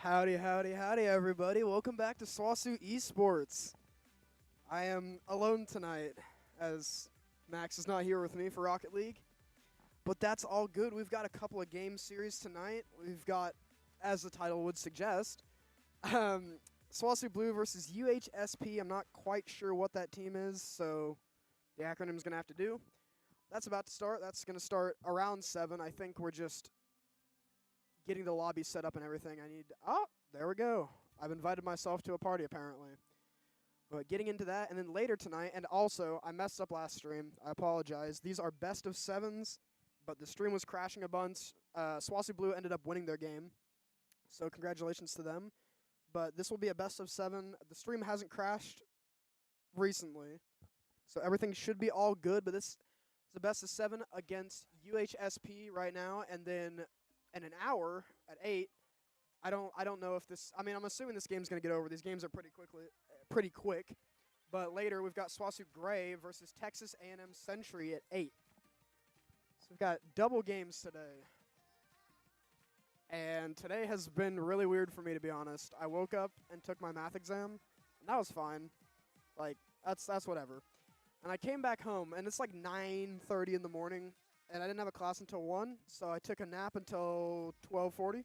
Howdy, howdy, howdy, everybody. Welcome back to SWOSU Esports. I am alone tonight as Max is not here with me for Rocket League. But that's all good. We've got a couple of game series tonight. We've got, as the title would suggest, SWOSU Blue versus UHSP. I'm not quite sure what that team is, so the acronym's going to have to do. That's about to start. That's going to start around 7. I think we're just getting the lobby set up and everything. Oh, there we go. I've invited myself to a party, apparently. But getting into that, and then later tonight, and also, I messed up last stream. I apologize. These are best of 7s, but the stream was crashing a bunch. SWOSU Blue ended up winning their game, so congratulations to them. But this will be a best of 7. The stream hasn't crashed recently, so everything should be all good, but this is the best of 7 against UHSP right now, and then in an hour at 8, I don't know if this. I mean, I'm assuming this game's gonna get over. These games are pretty quick. But later we've got SWOSU Gray versus Texas A&M Century at 8. So we've got double games today. And today has been really weird for me, to be honest. I woke up and took my math exam, and that was fine. Like that's whatever. And I came back home, and it's like 9:30 in the morning. And I didn't have a class until 1, so I took a nap until 12:40.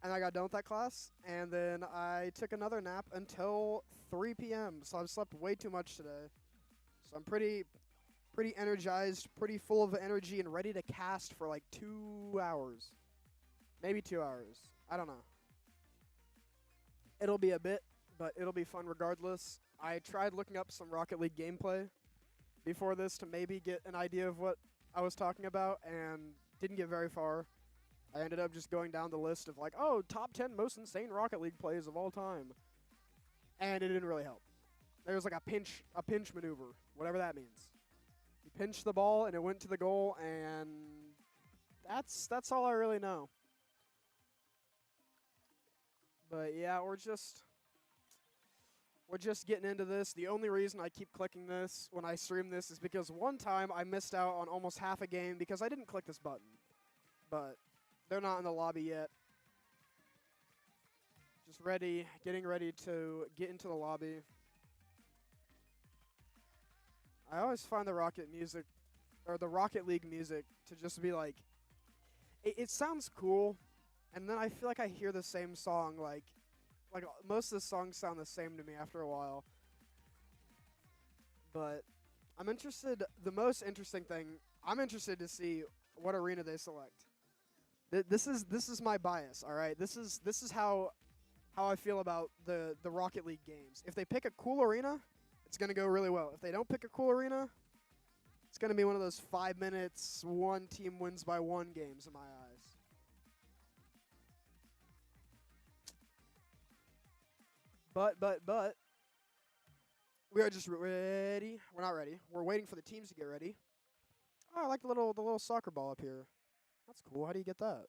And I got done with that class, and then I took another nap until 3 p.m. So I've slept way too much today. So I'm pretty energized, pretty full of energy, and ready to cast for like 2 hours. Maybe 2 hours. I don't know. It'll be a bit, but it'll be fun regardless. I tried looking up some Rocket League gameplay before this to maybe get an idea of what I was talking about, and didn't get very far. I ended up just going down the list of like, oh, top 10 most insane Rocket League plays of all time. And it didn't really help. There was like a pinch maneuver, whatever that means. You pinched the ball and it went to the goal, and that's all I really know. But yeah, we're just getting into this. The only reason I keep clicking this when I stream this is because one time I missed out on almost half a game because I didn't click this button. But they're not in the lobby yet. Just getting ready to get into the lobby. I always find the Rocket music, or the Rocket League music, to just be like, it sounds cool, and then I feel like I hear the same song like most of the songs sound the same to me after a while. But I'm interested. The most interesting thing, I'm interested to see what arena they select. This is my bias. All right, this is how I feel about the Rocket League games. If they pick a cool arena, it's gonna go really well. If they don't pick a cool arena, it's gonna be one of those 5 minutes, one team wins by 1 games in my eyes. But, we are just ready. We're not ready. We're waiting for the teams to get ready. Oh, I like the little soccer ball up here. That's cool. How do you get that?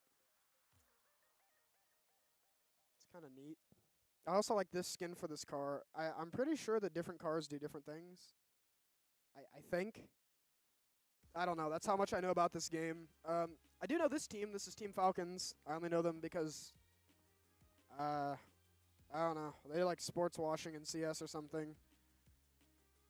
It's kind of neat. I also like this skin for this car. I'm pretty sure that different cars do different things. I think. I don't know. That's how much I know about this game. I do know this team. This is Team Falcons. I only know them because I don't know. They like sports washing in CS or something.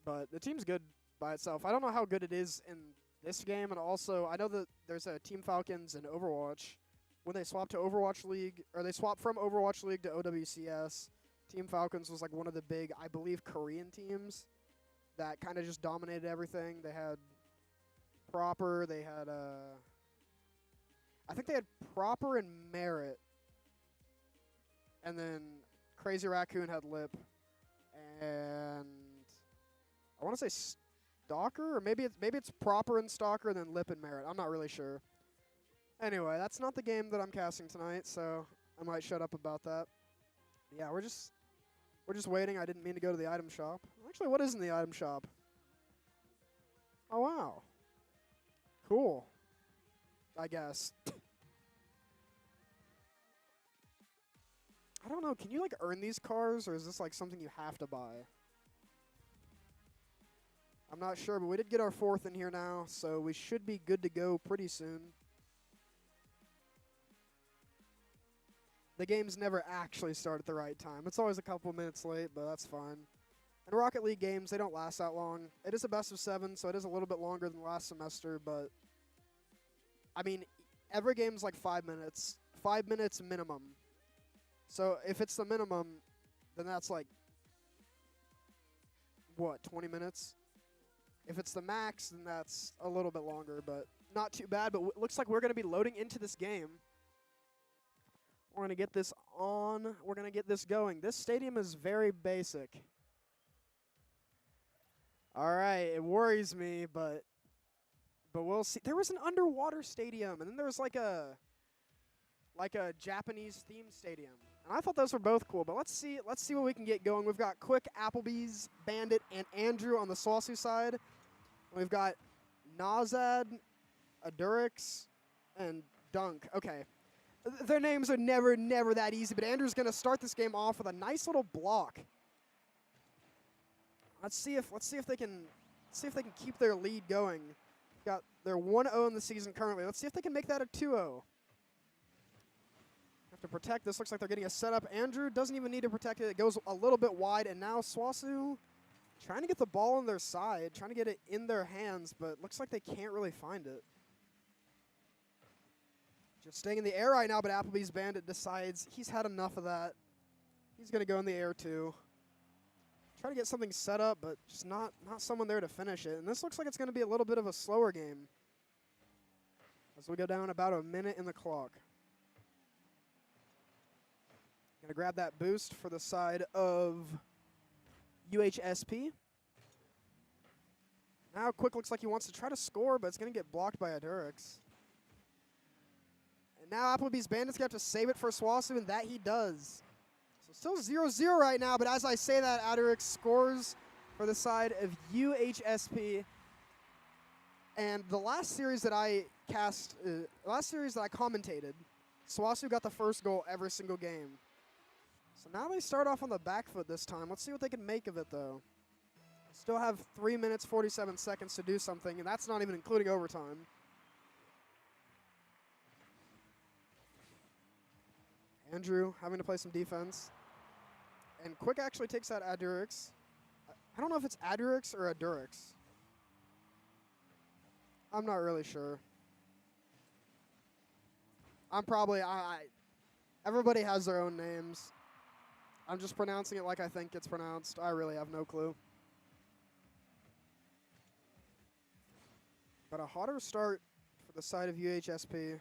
But the team's good by itself. I don't know how good it is in this game, and also I know that there's a Team Falcons in Overwatch. When they swapped to Overwatch League, or they swapped from Overwatch League to OWCS, Team Falcons was like one of the big, I believe, Korean teams that kind of just dominated everything. They had Proper, they had I think they had Proper and Merit, and then Crazy Raccoon had Lip, and I want to say Stalker, or maybe it's Proper and Stalker, and then Lip and Merit. I'm not really sure. Anyway, that's not the game that I'm casting tonight, so I might shut up about that. Yeah, we're just waiting. I didn't mean to go to the item shop. Actually, what is in the item shop? Oh wow, cool. I guess. I don't know. Can you like earn these cars, or is this like something you have to buy? I'm not sure, but we did get our 4th in here now, so we should be good to go pretty soon. the games never actually start at the right time. It's always a couple minutes late, but that's fine. And Rocket League games, they don't last that long. It is a best of 7, so it is a little bit longer than last semester, but I mean, every game's like 5 minutes. 5 minutes minimum. So if it's the minimum, then that's like, what, 20 minutes? If it's the max, then that's a little bit longer, but not too bad. But looks like we're going to be loading into this game. We're going to get this on. We're going to get this going. This stadium is very basic. All right, it worries me, but we'll see. There was an underwater stadium, and then there was like a Japanese themed stadium. And I thought those were both cool, but let's see what we can get going. We've got Quick, Applebee's, Bandit, and Andrew on the SWOSU side. We've got Nazad, Adurix, and Dunk. Okay. Their names are never that easy, but Andrew's going to start this game off with a nice little block. Let's see if they can keep their lead going. Got their 1-0 in the season currently. Let's see if they can make that a 2-0. Have to protect. This looks like they're getting a setup. Andrew doesn't even need to protect it. It goes a little bit wide, and now SWOSU trying to get the ball on their side, trying to get it in their hands, but looks like they can't really find it. Just staying in the air right now, but Applebee's Bandit decides he's had enough of that. He's going to go in the air too. Try to get something set up, but just not someone there to finish it. And this looks like it's going to be a little bit of a slower game as we go down about a minute in the clock. Going to grab that boost for the side of UHSP. Now Quick looks like he wants to try to score, but it's going to get blocked by Adurix. And now Applebee's Bandit's going to have to save it for SWOSU, and that he does. So still 0-0 right now, but as I say that, Adurix scores for the side of UHSP. And the last series that I commentated, SWOSU got the first goal every single game. So now they start off on the back foot this time. Let's see what they can make of it, though. Still have 3 minutes, 47 seconds to do something, and that's not even including overtime. Andrew having to play some defense. And Quick actually takes out Adurix. I don't know if it's Adurix or Adurix. I'm not really sure. Everybody has their own names. I'm just pronouncing it like I think it's pronounced. I really have no clue. But a hotter start for the side of UHSP. I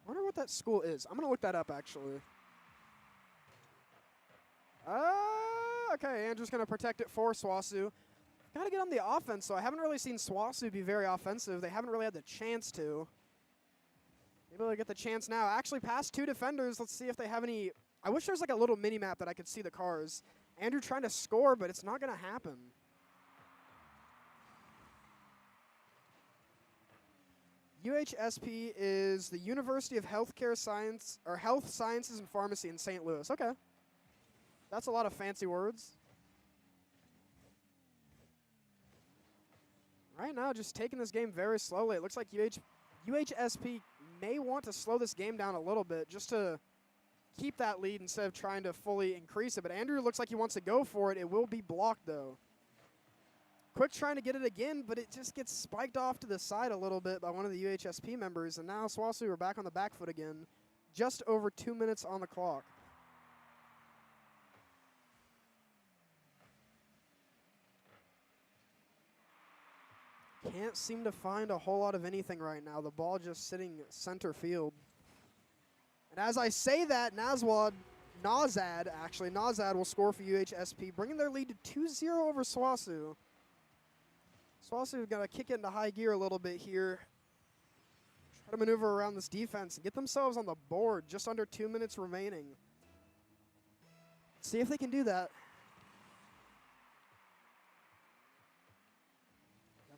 wonder what that school is. I'm going to look that up, actually. Okay, Andrew's going to protect it for SWOSU. Got to get on the offense, so I haven't really seen SWOSU be very offensive. They haven't really had the chance to. Maybe they'll get the chance now. Actually, past 2 defenders. Let's see if they have any. I wish there was like a little mini-map that I could see the cars. Andrew trying to score, but it's not going to happen. UHSP is the University of Healthcare Science, or Health Sciences and Pharmacy in St. Louis. Okay. That's a lot of fancy words. Right now, just taking this game very slowly. It looks like UHSP may want to slow this game down a little bit just to keep that lead instead of trying to fully increase it. But Andrew looks like he wants to go for it. It will be blocked, though. Quick trying to get it again, but it just gets spiked off to the side a little bit by one of the UHSP members. And now SWOSU are back on the back foot again. Just over 2 minutes on the clock. Can't seem to find a whole lot of anything right now. The ball just sitting center field. And as I say that, Nazad will score for UHSP, bringing their lead to 2-0 over SWOSU. SWOSU got to kick it into high gear a little bit here. Try to maneuver around this defense and get themselves on the board. Just under 2 minutes remaining. See if they can do that.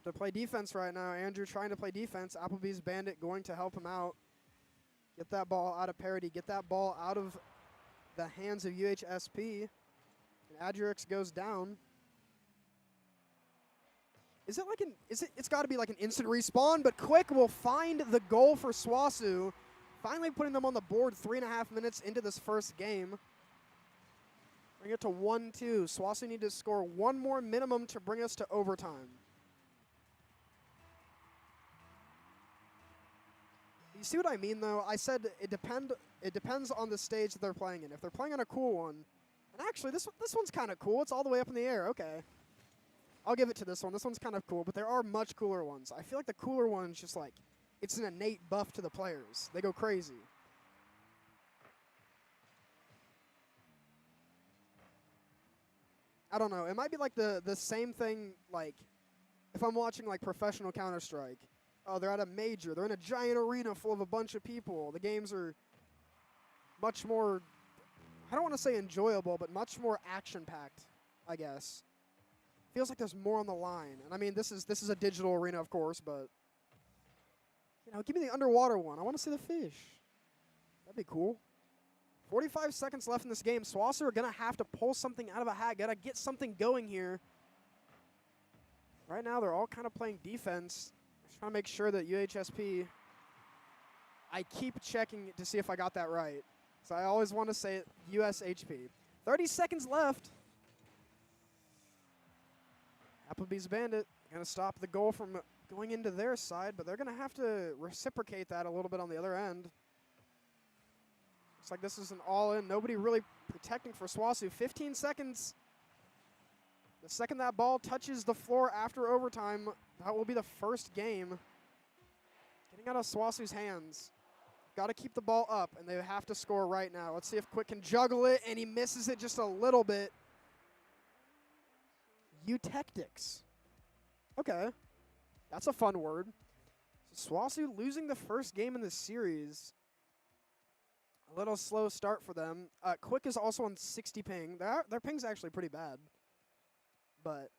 To play defense right now. Andrew trying to play defense. Applebee's Bandit going to help him out. Get that ball out of parity. Get that ball out of the hands of UHSP. And Adurix goes down. Is it like it's got to be like an instant respawn, but Quick will find the goal for SWOSU finally putting them on the board 3.5 minutes into this first game. Bring it to 1-2. SWOSU need to score one more minimum to bring us to overtime. You see what I mean, though? I said it depends on the stage that they're playing in. If they're playing on a cool one, and actually this one's kind of cool. It's all the way up in the air. Okay, I'll give it to this one. This one's kind of cool, but there are much cooler ones. I feel like the cooler one's just like it's an innate buff to the players. They go crazy. I don't know. It might be like the same thing, like if I'm watching like professional Counter-Strike. Oh, they're at a major. They're in a giant arena full of a bunch of people. The games are much more, I don't want to say enjoyable, but much more action-packed, I guess. Feels like there's more on the line. And I mean, this is a digital arena, of course, but you know, give me the underwater one. I want to see the fish. That'd be cool. 45 seconds left in this game. SWOSU are going to have to pull something out of a hat. Got to get something going here. Right now, they're all kind of playing defense. Just trying to make sure that UHSP, I keep checking to see if I got that right. So I always want to say USHP. 30 seconds left. Applebee's Bandit going to stop the goal from going into their side, but they're going to have to reciprocate that a little bit on the other end. Looks like this is an all-in. Nobody really protecting for SWOSU. 15 seconds. The second that ball touches the floor after overtime, that will be the first game. Getting out of SWOSU's hands. Got to keep the ball up, and they have to score right now. Let's see if Quick can juggle it, and he misses it just a little bit. Eutectics. Okay. That's a fun word. So SWOSU losing the first game in this series. A little slow start for them. Quick is also on 60 ping. Their ping's actually pretty bad. But,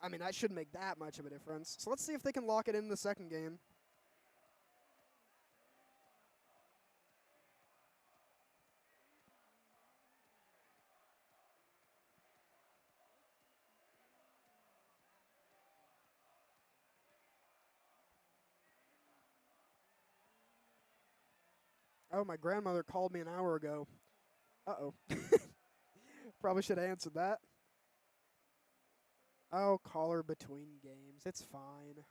I mean, that shouldn't make that much of a difference. So let's see if they can lock it in the second game. Oh, my grandmother called me an hour ago. Uh-oh. Probably should have answered that. Oh, call her between games. It's fine.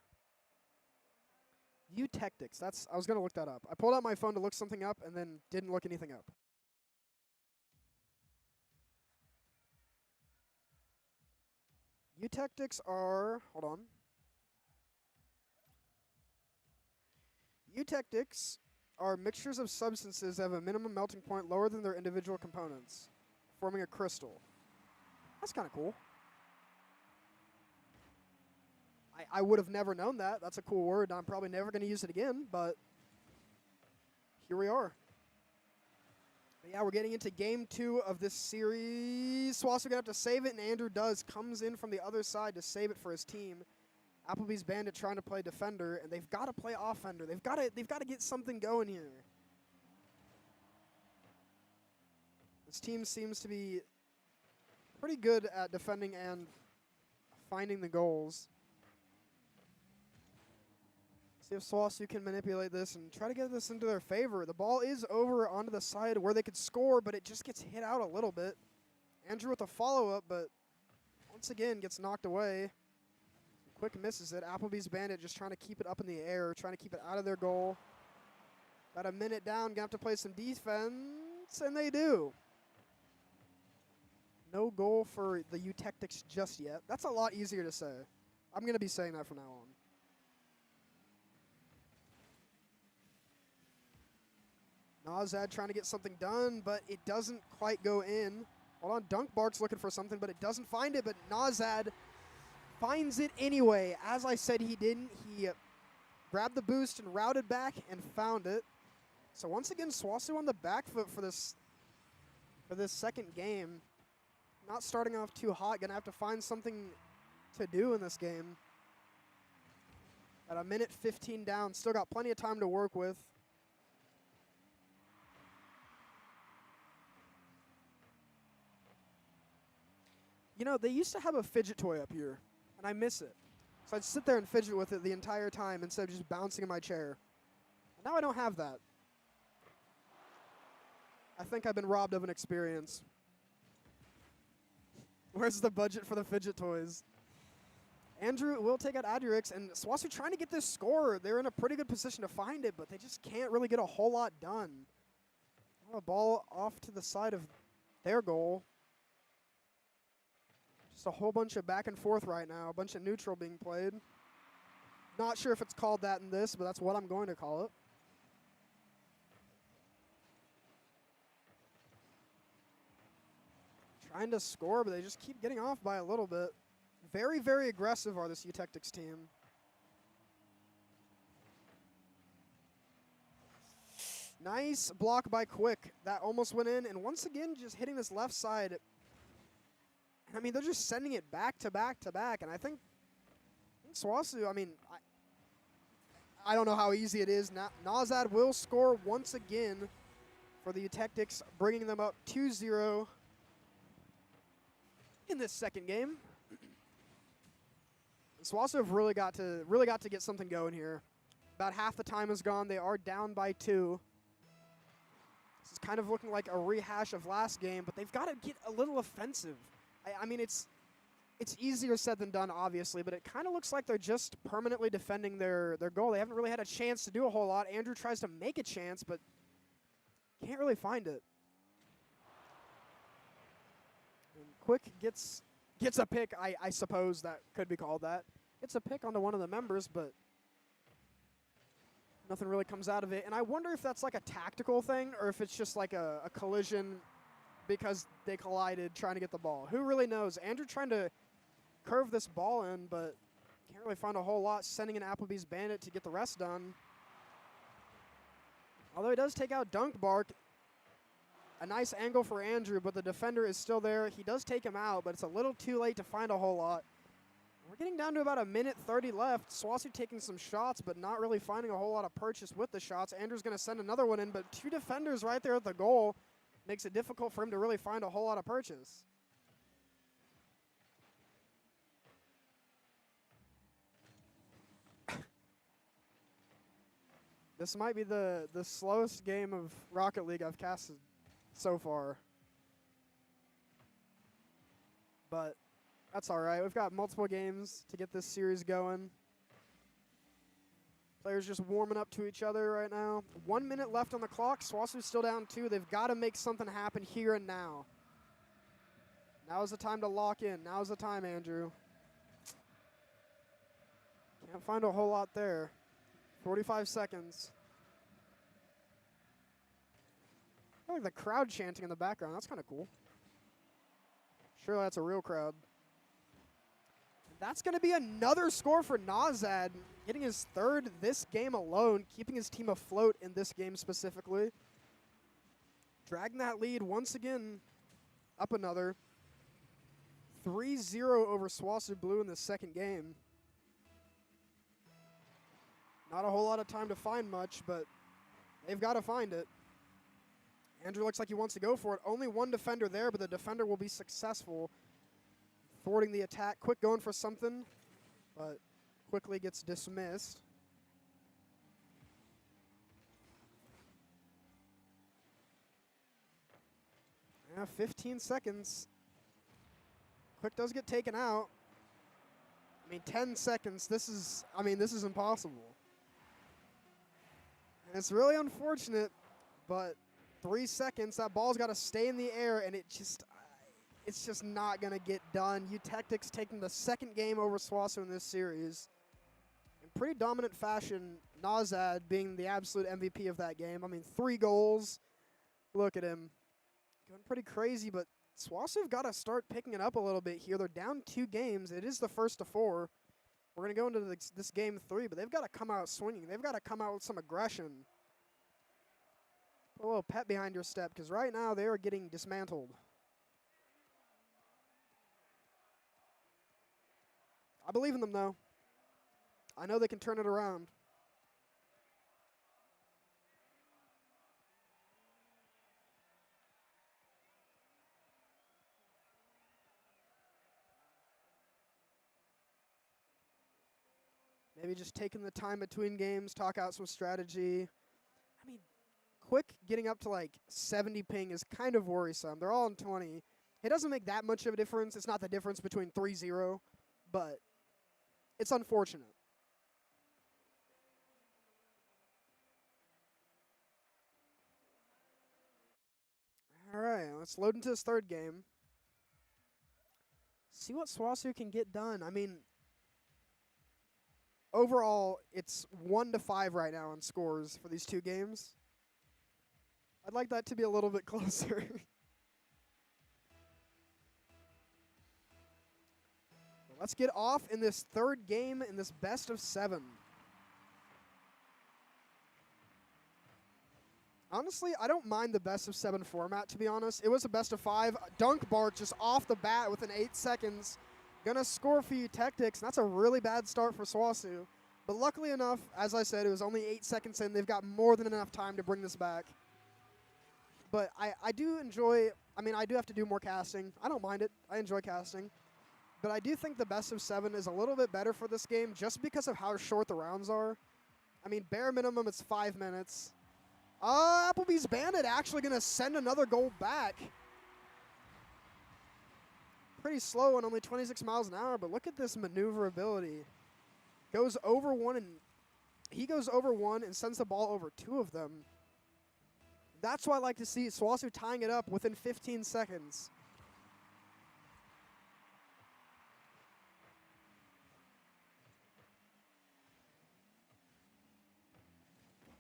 Eutectics. I was going to look that up. I pulled out my phone to look something up and then didn't look anything up. Eutectics are, hold on. Eutectics are mixtures of substances that have a minimum melting point lower than their individual components, forming a crystal. That's kind of cool. I would have never known that. That's a cool word. I'm probably never going to use it again, but here we are. But yeah, we're getting into game 2 of this series. SWOSU going to have to save it, and Andrew does. Comes in from the other side to save it for his team. Applebee's Bandit trying to play defender, and they've got to play offender. They've got to get something going here. This team seems to be pretty good at defending and finding the goals. See if SWOSU can manipulate this and try to get this into their favor. The ball is over onto the side where they could score, but it just gets hit out a little bit. Andrew with a follow-up, but once again gets knocked away. Quick misses it. Applebee's Bandit just trying to keep it up in the air, trying to keep it out of their goal. About a minute down, gonna have to play some defense, and they do. No goal for the Eutectics just yet. That's a lot easier to say. I'm gonna be saying that from now on. Nazad trying to get something done, but it doesn't quite go in. Hold on, Dunk Bark's looking for something, but it doesn't find it, but Nazad finds it anyway. As I said he didn't. He grabbed the boost and routed back and found it. So once again, SWOSU on the back foot for this second game. Not starting off too hot. Gonna have to find something to do in this game. At a minute 15 down, still got plenty of time to work with. You know, they used to have a fidget toy up here, and I miss it. So I'd sit there and fidget with it the entire time instead of just bouncing in my chair. And now I don't have that. I think I've been robbed of an experience. Where's the budget for the fidget toys? Andrew will take out Adurix, and SWOSU trying to get this score. They're in a pretty good position to find it, but they just can't really get a whole lot done. A ball off to the side of their goal. Just a whole bunch of back and forth right now, a bunch of neutral being played. Not sure if it's called that in this, but that's what I'm going to call it. Trying to score, but they just keep getting off by a little bit. Very, very aggressive are this UTechtics team. Nice block by Quick. That almost went in, and once again, just hitting this left side. I mean, they're just sending it back to back to back, and I think SWOSU, I mean, I don't know how easy it is. Nazad will score once again for the UTechtics, bringing them up 2-0 in this second game. SWOSU have really got to get something going here. About half the time is gone. They are down by 2. This is kind of looking like a rehash of last game, but they've got to get a little offensive. I mean, it's easier said than done, obviously, but it kind of looks like they're just permanently defending their goal. They haven't really had a chance to do a whole lot. Andrew tries to make a chance, but can't really find it. And Quick gets a pick, I suppose that could be called that. It's a pick onto one of the members, but nothing really comes out of it. And I wonder if that's like a tactical thing or if it's just like a collision because they collided trying to get the ball. Who really knows? Andrew trying to curve this ball in, but can't really find a whole lot, sending in Applebee's Bandit to get the rest done. Although he does take out Dunk Bark. A nice angle for Andrew, but the defender is still there. He does take him out, but it's a little too late to find a whole lot. We're getting down to about a minute 30 left. SWOSU taking some shots, but not really finding a whole lot of purchase with the shots. Andrew's going to send another one in, but 2 defenders right there at the goal makes it difficult for him to really find a whole lot of purchase. This might be the slowest game of Rocket League I've casted so far. But that's all right. We've got multiple games to get this series going. Players just warming up to each other right now. 1 minute left on the clock. SWOSU's still down 2. They've got to make something happen here and now. Now is the time to lock in. Now is the time, Andrew. Can't find a whole lot there. 45 seconds. I like the crowd chanting in the background. That's kind of cool. Sure, that's a real crowd. That's going to be another score for Nazad, getting his 3rd this game alone, keeping his team afloat in this game specifically. Dragging that lead once again up another. 3-0 over SWOSU Blue in the second game. Not a whole lot of time to find much, but they've got to find it. Andrew looks like he wants to go for it. Only one defender there, but the defender will be successful, thwarting the attack. Quick going for something, but quickly gets dismissed. Yeah, 15 seconds. Quick does get taken out. I mean, 10 seconds. This is impossible. And it's really unfortunate, but 3 seconds, that ball's got to stay in the air, and it's just not going to get done. UTechtics taking the second game over SWOSU in this series. In pretty dominant fashion, Nazad being the absolute MVP of that game. I mean, 3 goals. Look at him. Going pretty crazy, but SWOSU have got to start picking it up a little bit here. They're down 2 games. It is the first of 4. We're going to go into this game 3, but they've got to come out swinging. They've got to come out with some aggression. Put a little pep behind your step, because right now they are getting dismantled. I believe in them, though. I know they can turn it around. Maybe just taking the time between games, talk out some strategy. I mean, Quick getting up to like 70 ping is kind of worrisome. They're all on 20. It doesn't make that much of a difference. It's not the difference between 3-0, but it's unfortunate. All right, let's load into this third game. See what SWOSU can get done. I mean, overall, it's 1-5 right now in scores for these two games. I'd like that to be a little bit closer. Let's get off in this third game in this best of 7. Honestly, I don't mind the best of 7 format, to be honest. It was a best of 5. Dunk Bart just off the bat within 8 seconds. Gonna score for UTechtics, and that's a really bad start for SWOSU. But luckily enough, as I said, it was only 8 seconds in. They've got more than enough time to bring this back. But I do enjoy, I mean, I do have to do more casting. I don't mind it. I enjoy casting. But I do think the best of 7 is a little bit better for this game just because of how short the rounds are. I mean, bare minimum, it's 5 minutes. Applebee's Bandit actually going to send another goal back. Pretty slow and only 26 miles an hour, but look at this maneuverability. Goes over one, and he goes over one and sends the ball over 2 of them. That's why I like to see SWOSU tying it up within 15 seconds.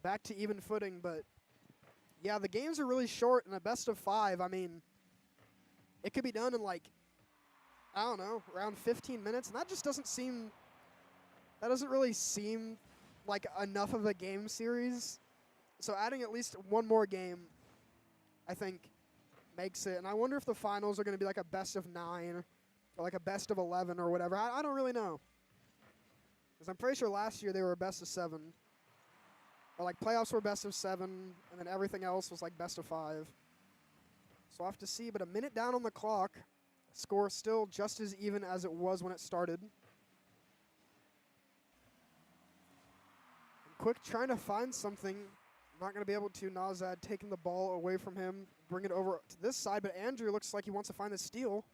Back to even footing, but yeah, the games are really short in a best of 5. I mean, it could be done in like, I don't know, around 15 minutes, and that just doesn't seem, that doesn't really seem like enough of a game series. So adding at least one more game, I think, makes it. And I wonder if the finals are going to be like a best of 9 or like a best of 11 or whatever. I don't really know. Because I'm pretty sure last year they were a best of 7. Or like playoffs were best of 7, and then everything else was like best of 5. So I'll have to see. But a minute down on the clock. Score still just as even as it was when it started. And Quick trying to find something. Not going to be able to. Nazad taking the ball away from him. Bring it over to this side. But Andrew looks like he wants to find the steal.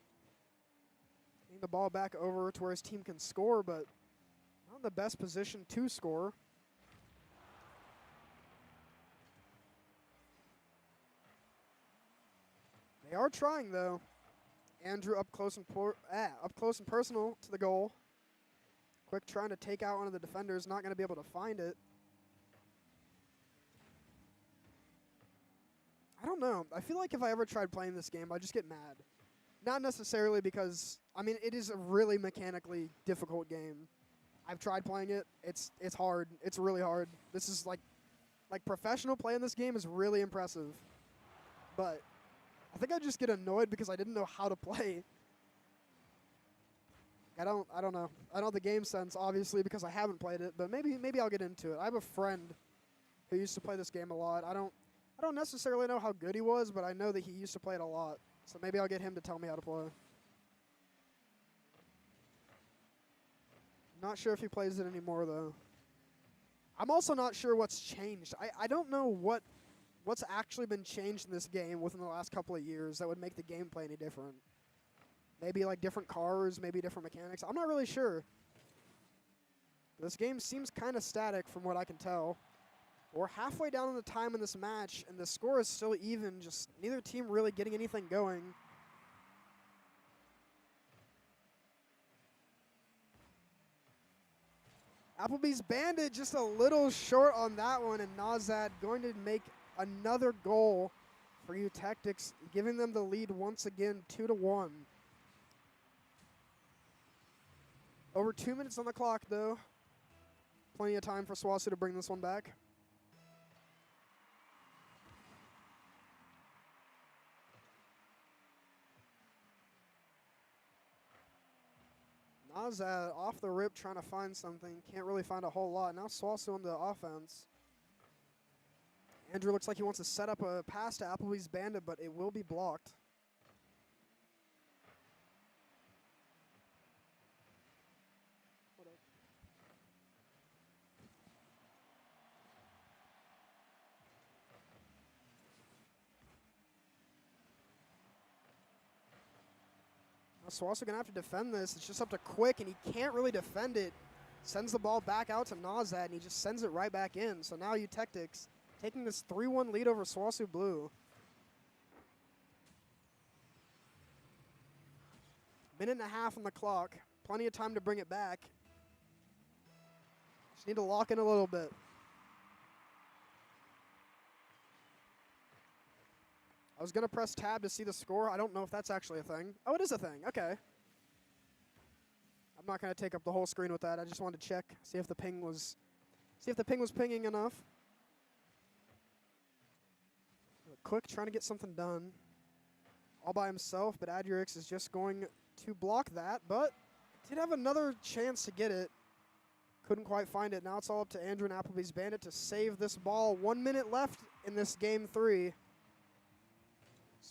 Getting the ball back over to where his team can score, but not in the best position to score. They are trying, though. Andrew up close and personal to the goal. Quick trying to take out one of the defenders. Not going to be able to find it. I don't know. I feel like if I ever tried playing this game, I'd just get mad. Not necessarily because, I mean, it is a really mechanically difficult game. I've tried playing it. It's hard. It's really hard. This is like professional play in this game is really impressive. But I think I just get annoyed because I didn't know how to play. I don't know. I don't have the game sense, obviously, because I haven't played it, but maybe I'll get into it. I have a friend who used to play this game a lot. I don't necessarily know how good he was, but I know that he used to play it a lot. So maybe I'll get him to tell me how to play. Not sure if he plays it anymore, though. I'm also not sure what's changed. I don't know what's actually been changed in this game within the last couple of years that would make the gameplay any different. Maybe like different cars, maybe different mechanics. I'm not really sure. This game seems kind of static from what I can tell. We're halfway down in the time in this match, and the score is still even, just neither team really getting anything going. Applebee's Bandit just a little short on that one, and Nazad going to make another goal for UTechtics, giving them the lead once again, 2-1. Over 2 minutes on the clock, though. Plenty of time for SWOSU to bring this one back. Nazad off the rip trying to find something. Can't really find a whole lot. Now SWOSU on the offense. Andrew looks like he wants to set up a pass to Applebee's Bandit, but it will be blocked. SWOSU going to have to defend this. It's just up to Quick, and he can't really defend it. Sends the ball back out to Nazad, and he just sends it right back in. So now UTechtics taking this 3-1 lead over SWOSU Blue. Minute and a half on the clock. Plenty of time to bring it back. Just need to lock in a little bit. I was going to press tab to see the score. I don't know if that's actually a thing. Oh, it is a thing. Okay. I'm not going to take up the whole screen with that. I just wanted to check, see if the ping was pinging enough. Quick trying to get something done. All by himself, but Adurix is just going to block that, but did have another chance to get it. Couldn't quite find it. Now it's all up to Andrew and Applebee's Bandit to save this ball. 1 minute left in this game 3.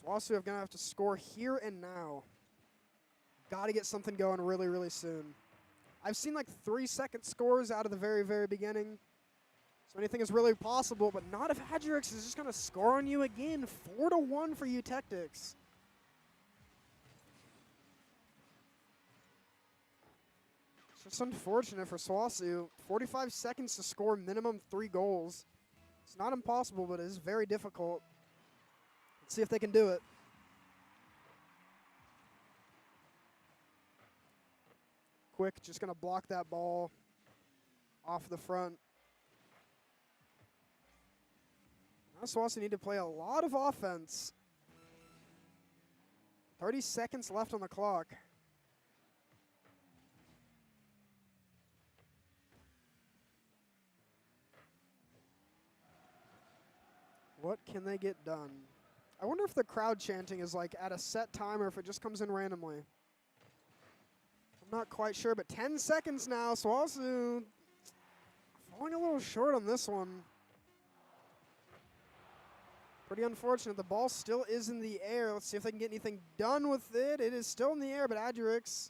SWOSU are going to have to score here and now. Got to get something going really, really soon. I've seen like 3-second scores out of the very, very beginning. So anything is really possible, but not if Adurix is just going to score on you again. 4-1 for UTechtics. It's just unfortunate for SWOSU. 45 seconds to score minimum 3 goals. It's not impossible, but it is very difficult. Let's see if they can do it. Quick, just going to block that ball off the front. Now SWOSU need to play a lot of offense. 30 seconds left on the clock. What can they get done? I wonder if the crowd chanting is like at a set time or if it just comes in randomly. I'm not quite sure, but 10 seconds now. SWOSU falling a little short on this one. Pretty unfortunate. The ball still is in the air. Let's see if they can get anything done with it. It is still in the air, but Adurix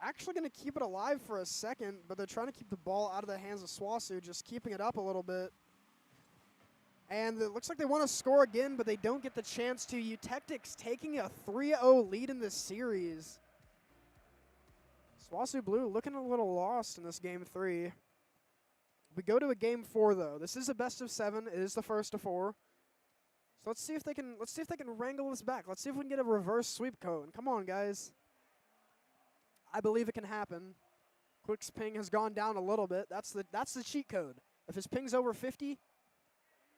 actually going to keep it alive for a second, but they're trying to keep the ball out of the hands of SWOSU, just keeping it up a little bit. And it looks like they want to score again, but they don't get the chance to. UTechtics taking a 3-0 lead in this series. SWOSU Blue looking a little lost in this game 3. We go to a game 4 though. This is a best of 7. It is the first of 4. So let's see if they can wrangle this back. Let's see if we can get a reverse sweep code. Come on, guys. I believe it can happen. Quick's ping has gone down a little bit. That's the cheat code. If his ping's over 50,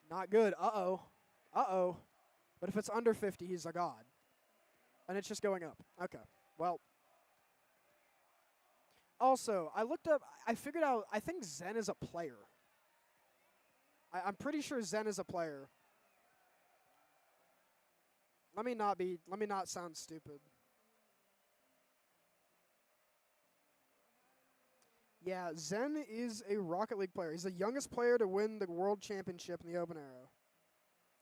not good. Uh-oh. Uh-oh. But if it's under 50, he's a god. And it's just going up. Okay. Well. Also, I figured out, I think Zen is a player. I'm pretty sure Zen is a player. Let me not sound stupid. Yeah, Zen is a Rocket League player. He's the youngest player to win the World Championship in the Open Arrow.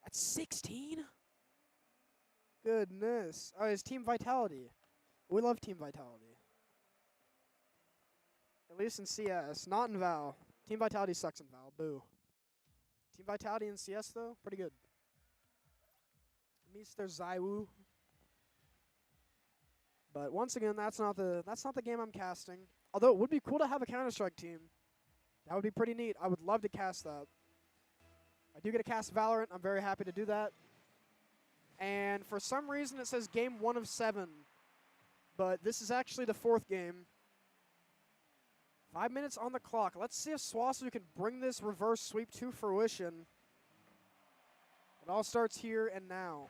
At 16? Goodness. Oh, his Team Vitality. We love Team Vitality. At least in CS, not in Val. Team Vitality sucks in Val. Boo. Team Vitality in CS, though, pretty good. Mr. Zaiwu. But once again, that's not the game I'm casting. Although it would be cool to have a Counter-Strike team. That would be pretty neat. I would love to cast that. I do get to cast Valorant. I'm very happy to do that. And for some reason it says game 1 of 7. But this is actually the 4th game. 5 minutes on the clock. Let's see if SWOSU can bring this reverse sweep to fruition. It all starts here and now.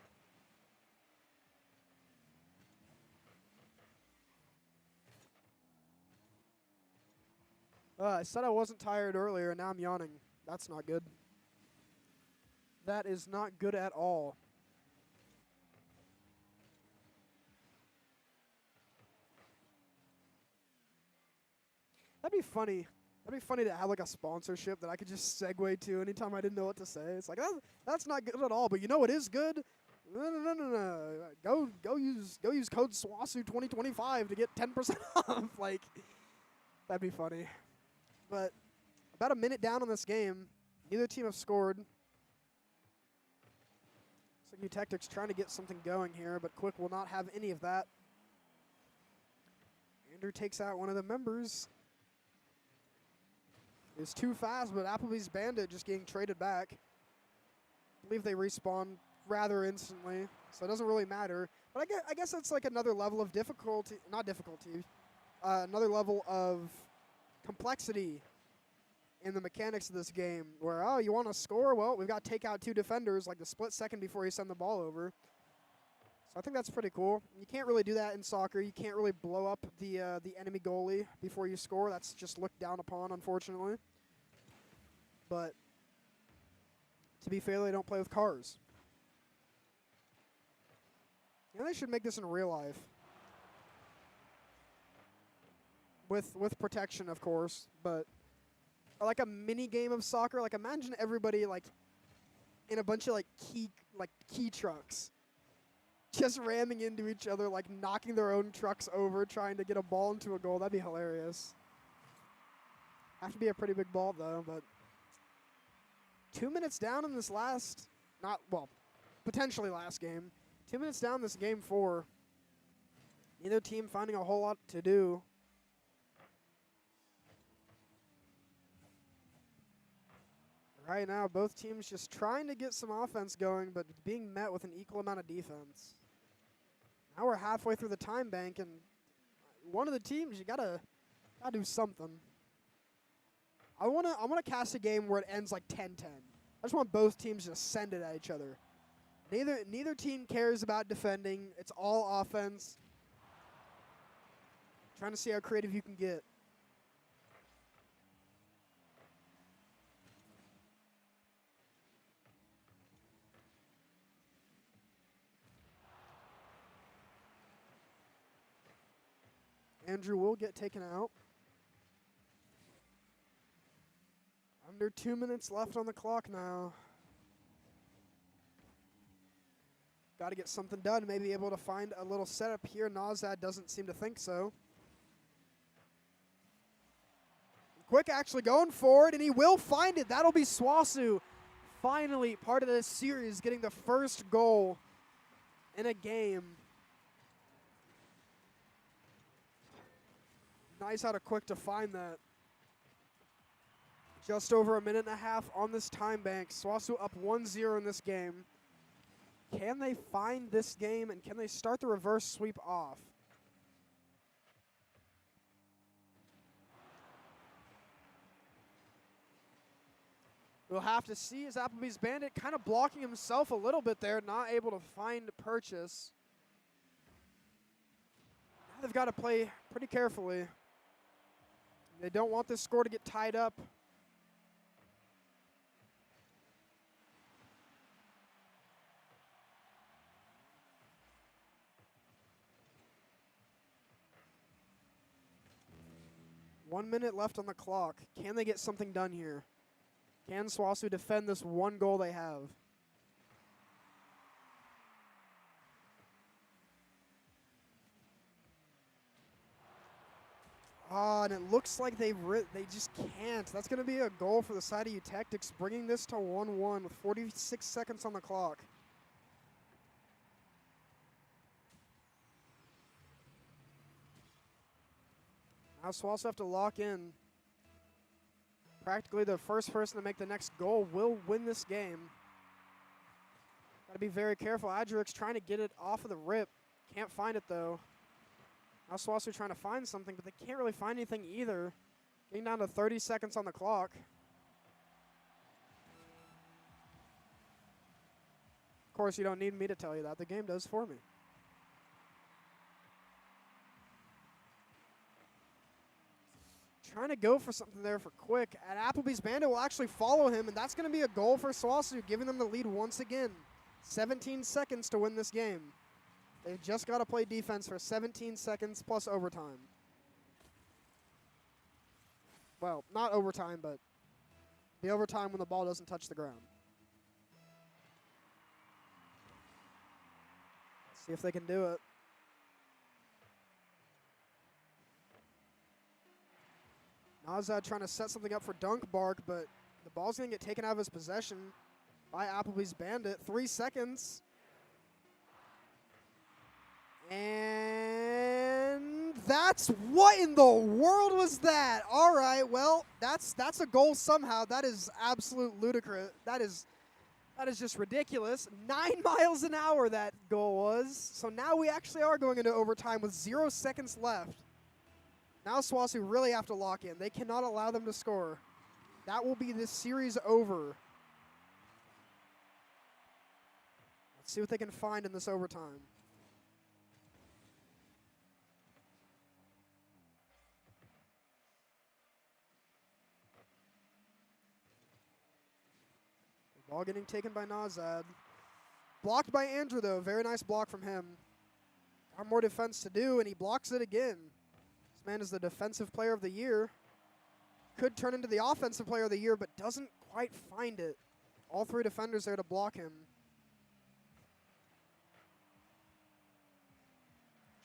I said I wasn't tired earlier, and now I'm yawning. That's not good. That is not good at all. That'd be funny. That'd be funny to have like a sponsorship that I could just segue to anytime I didn't know what to say. It's like, that's not good at all, but you know what is good? No. Go use code SWOSU 2025 to get 10% off. Like, that'd be funny. But about a minute down on this game, neither team have scored. Looks like UTechtics trying to get something going here, but Quick will not have any of that. Andrew takes out one of the members. It was too fast, but Applebee's Bandit just getting traded back. I believe they respawn rather instantly, so it doesn't really matter. But I guess that's like another level of difficulty, not difficulty, another level of complexity in the mechanics of this game where, oh, you want to score? Well, we've got to take out 2 defenders like the split second before you send the ball over. So I think that's pretty cool. You can't really do that in soccer. You can't really blow up the enemy goalie before you score. That's just looked down upon, unfortunately. But to be fair, they don't play with cars. And they should make this in real life. With protection, of course, but like a mini game of soccer. Like imagine everybody like in a bunch of like key trucks, just ramming into each other, like knocking their own trucks over, trying to get a ball into a goal. That'd be hilarious. Have to be a pretty big ball though. But 2 minutes down in this potentially last game. 2 minutes down this game 4. Neither team finding a whole lot to do. Right now, both teams just trying to get some offense going, but being met with an equal amount of defense. Now we're halfway through the time bank, and one of the teams, you gotta do something. I wanna cast a game where it ends like 10-10. I just want both teams to send it at each other. Neither team cares about defending. It's all offense. Trying to see how creative you can get. Andrew will get taken out. Under 2 minutes left on the clock now. Got to get something done. Maybe able to find a little setup here. Nazad doesn't seem to think so. Quick actually going forward, and he will find it. That'll be SWOSU. Finally, part of this series, getting the first goal in a game. Nice out of Quick to find that. Just over a minute and a half on this time bank. SWOSU up 1-0 in this game. Can they find this game, and can they start the reverse sweep off? We'll have to see as Applebee's Bandit kind of blocking himself a little bit there, not able to find purchase. Now they've got to play pretty carefully. They don't want this score to get tied up. One minute left on the clock. Can they get something done here? Can SWOSU defend this one goal they have? And it looks like they just can't. That's going to be a goal for the side of U Tactics, bringing this to 1-1 with 46 seconds on the clock. Now SWOSU have to lock in. Practically the first person to make the next goal will win this game. Got to be very careful. Adrix trying to get it off of the rip. Can't find it though. Now SWOSU trying to find something, but they can't really find anything either. Getting down to 30 seconds on the clock. Of course, you don't need me to tell you that. The game does for me. Trying to go for something there for Quick. And Applebee's Bandit will actually follow him, and that's going to be a goal for SWOSU, giving them the lead once again. 17 seconds to win this game. They've just got to play defense for 17 seconds plus overtime. Well, not overtime, but the overtime when the ball doesn't touch the ground. See if they can do it. Nazad trying to set something up for Dunk Bark, but the ball's going to get taken out of his possession by Applebee's Bandit. 3 seconds. And What in the world was that? All right, well, that's a goal somehow. That is absolute ludicrous. That is just ridiculous. 9 miles an hour that goal was. So now we actually are going into overtime with 0 seconds left. Now SWOSU really have to lock in. They cannot allow them to score. That will be this series over. Let's see what they can find in this overtime. Ball getting taken by Nazad. Blocked by Andrew, though. Very nice block from him. Got more defense to do, and he blocks it again. This man is the defensive player of the year. Could turn into the offensive player of the year, but doesn't quite find it. All 3 defenders there to block him.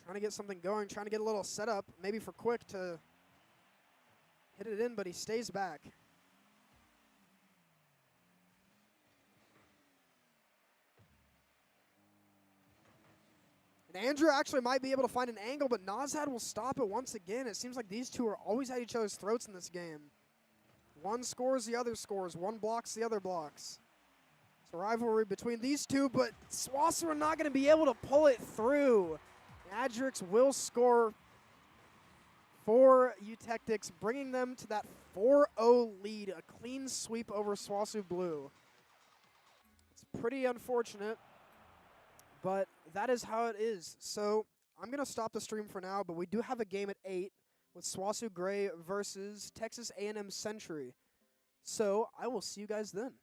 Trying to get something going, trying to get a little setup, maybe for Quick to hit it in, but he stays back. And Andrew actually might be able to find an angle, but Nazad will stop it once again. It seems like these two are always at each other's throats in this game. One scores, the other scores. One blocks, the other blocks. It's a rivalry between these two, but SWOSU are not going to be able to pull it through. Adrix will score for Eutectics, bringing them to that 4-0 lead, a clean sweep over SWOSU Blue. It's pretty unfortunate, but that is how it is. So I'm going to stop the stream for now, but we do have a game at 8 with SWOSU Gray versus Texas A&M Century. So I will see you guys then.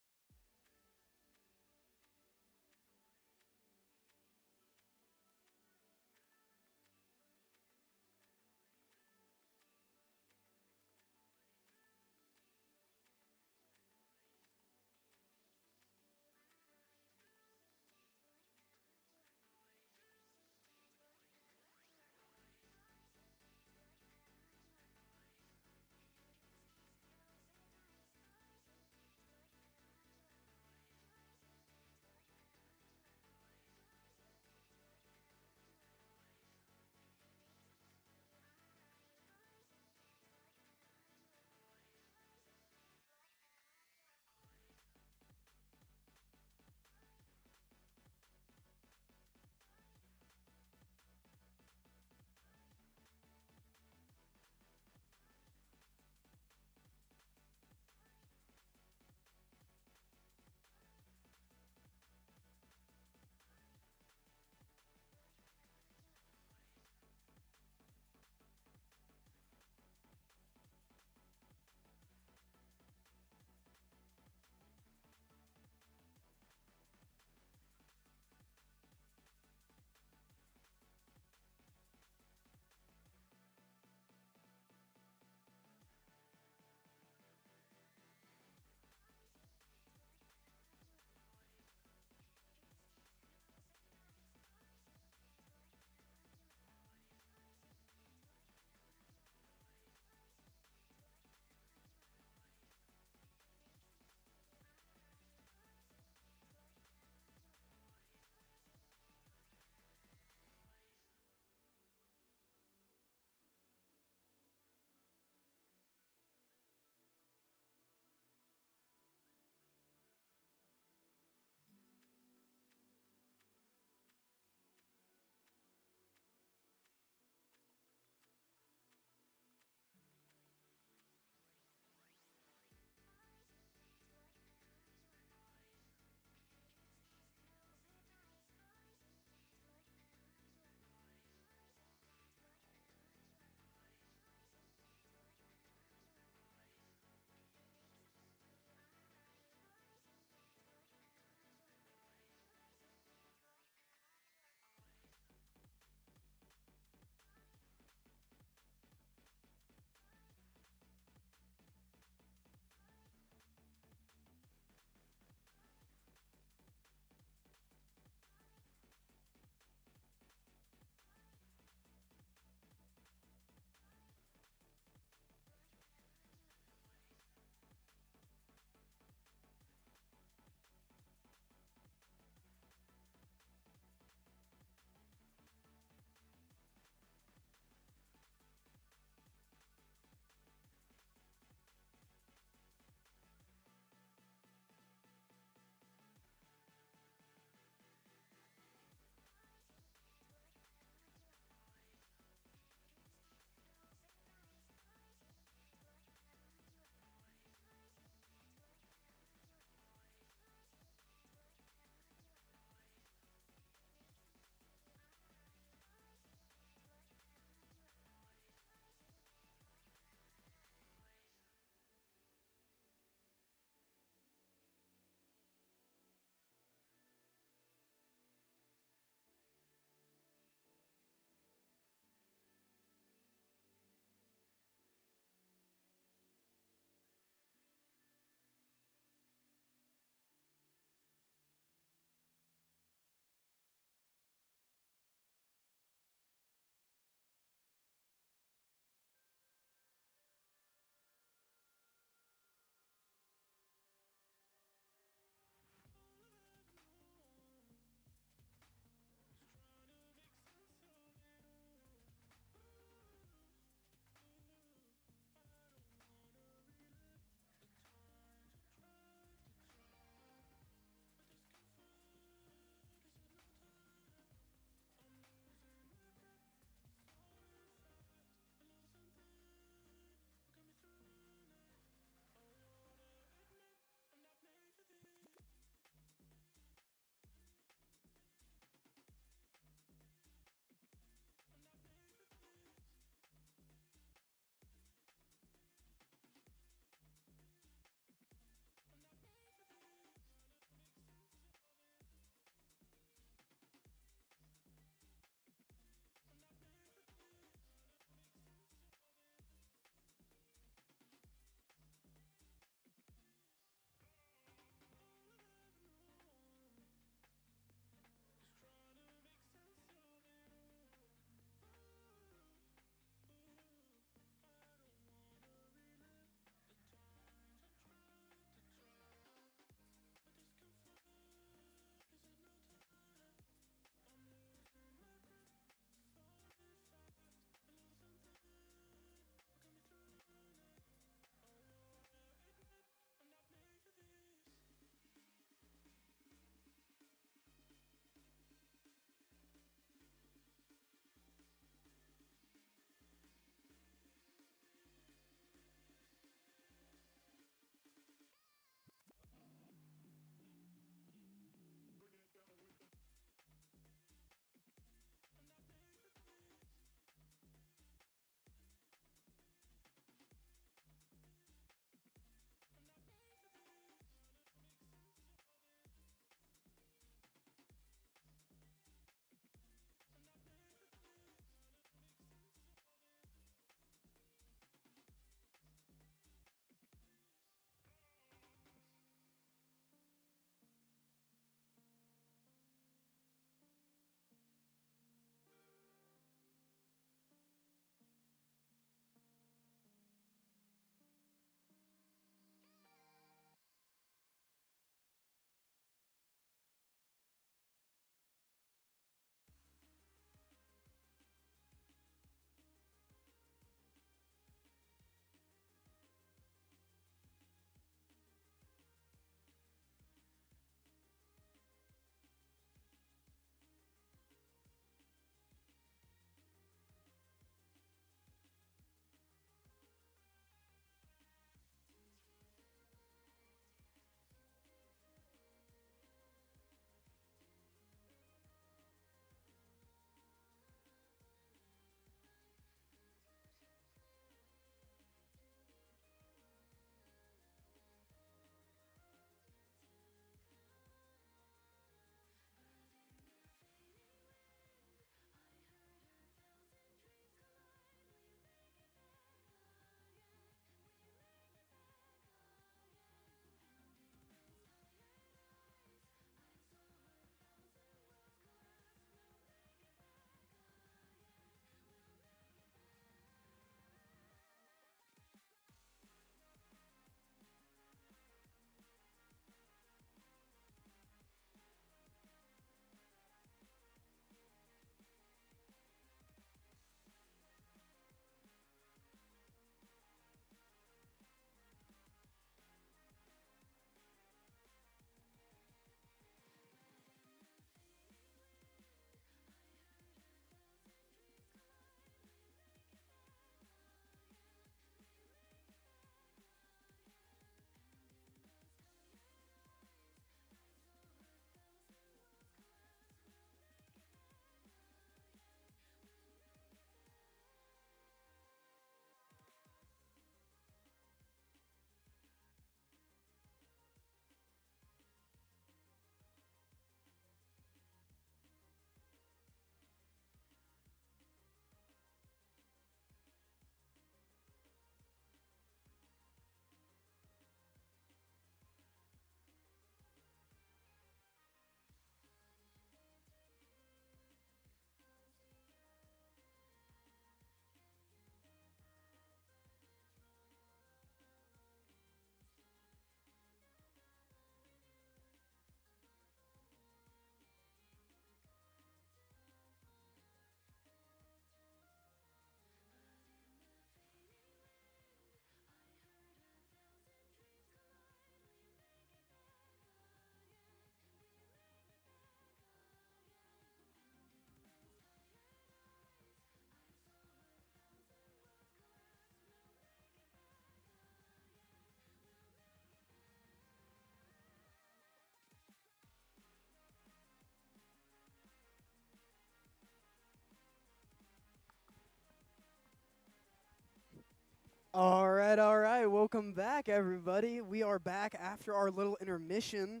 All right. Welcome back, everybody. We are back after our little intermission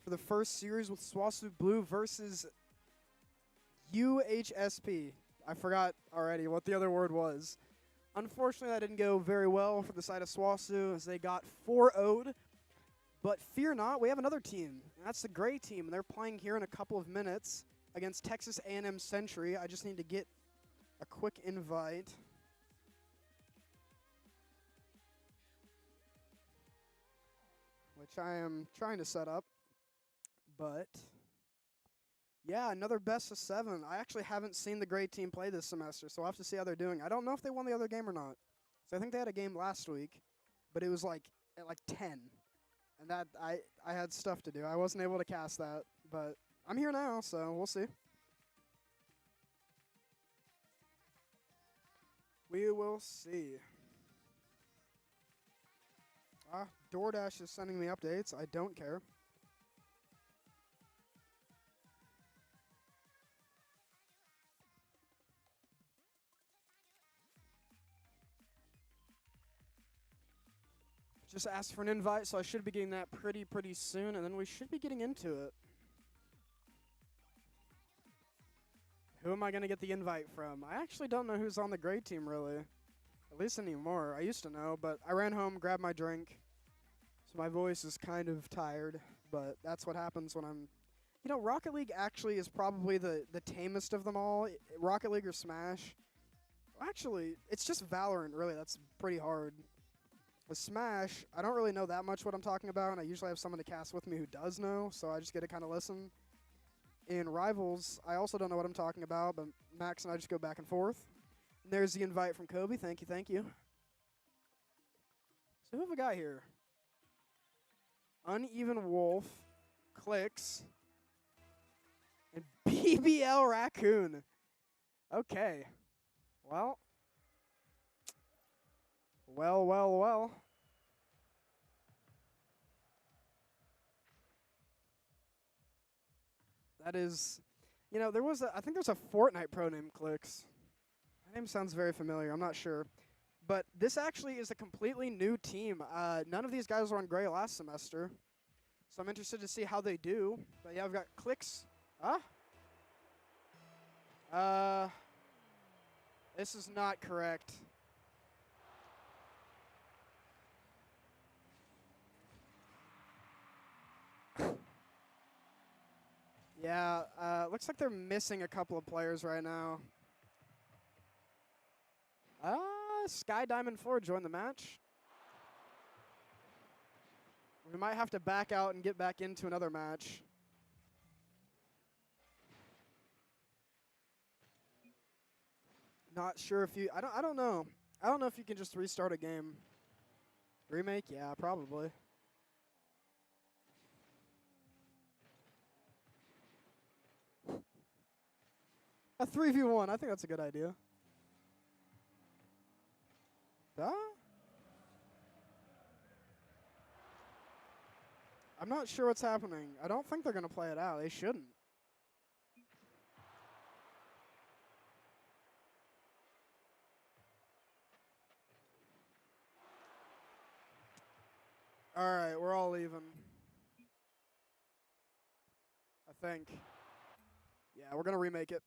for the first series with SWOSU Blue versus UHSP. I forgot already what the other word was. Unfortunately, that didn't go very well for the side of SWOSU as they got 4-0'd. But fear not, we have another team. And that's the gray team. They're playing here in a couple of minutes against Texas A&M Century. I just need to get a quick invite. Which I am trying to set up. But yeah, another best of 7. I actually haven't seen the gray team play this semester, so I'll have to see how they're doing. I don't know if they won the other game or not. So I think they had a game last week, but it was like at like 10. And that I had stuff to do. I wasn't able to cast that, but I'm here now, so we'll see. We will see. DoorDash is sending me updates. I don't care. Just asked for an invite, so I should be getting that pretty soon, and then we should be getting into it. Who am I going to get the invite from? I actually don't know who's on the gray team, really. At least anymore. I used to know, but I ran home, grabbed my drink, so my voice is kind of tired, but that's what happens when I'm... You know, Rocket League actually is probably the tamest of them all. Rocket League or Smash. Actually, it's just Valorant, really. That's pretty hard. With Smash, I don't really know that much what I'm talking about, and I usually have someone to cast with me who does know, so I just get to kind of listen. In Rivals, I also don't know what I'm talking about, but Max and I just go back and forth. And there's the invite from Kobe. Thank you. So who have we got here? Uneven Wolf, Clicks, and BBL Raccoon. Okay. Well. That is, you know, I think there's a Fortnite pro named Clicks. That name sounds very familiar. I'm not sure. But this actually is a completely new team. None of these guys were on gray last semester. So I'm interested to see how they do. But yeah, I've got Clicks. This is not correct. Yeah, looks like they're missing a couple of players right now. Sky Diamond 4 joined the match. We might have to back out and get back into another match. Not sure if you... I don't know. I don't know if you can just restart a game. Remake? Yeah, probably. A 3v1. I think that's a good idea. I'm not sure what's happening. I don't think they're going to play it out. They shouldn't. All right, we're all even. I think. Yeah, we're going to remake it.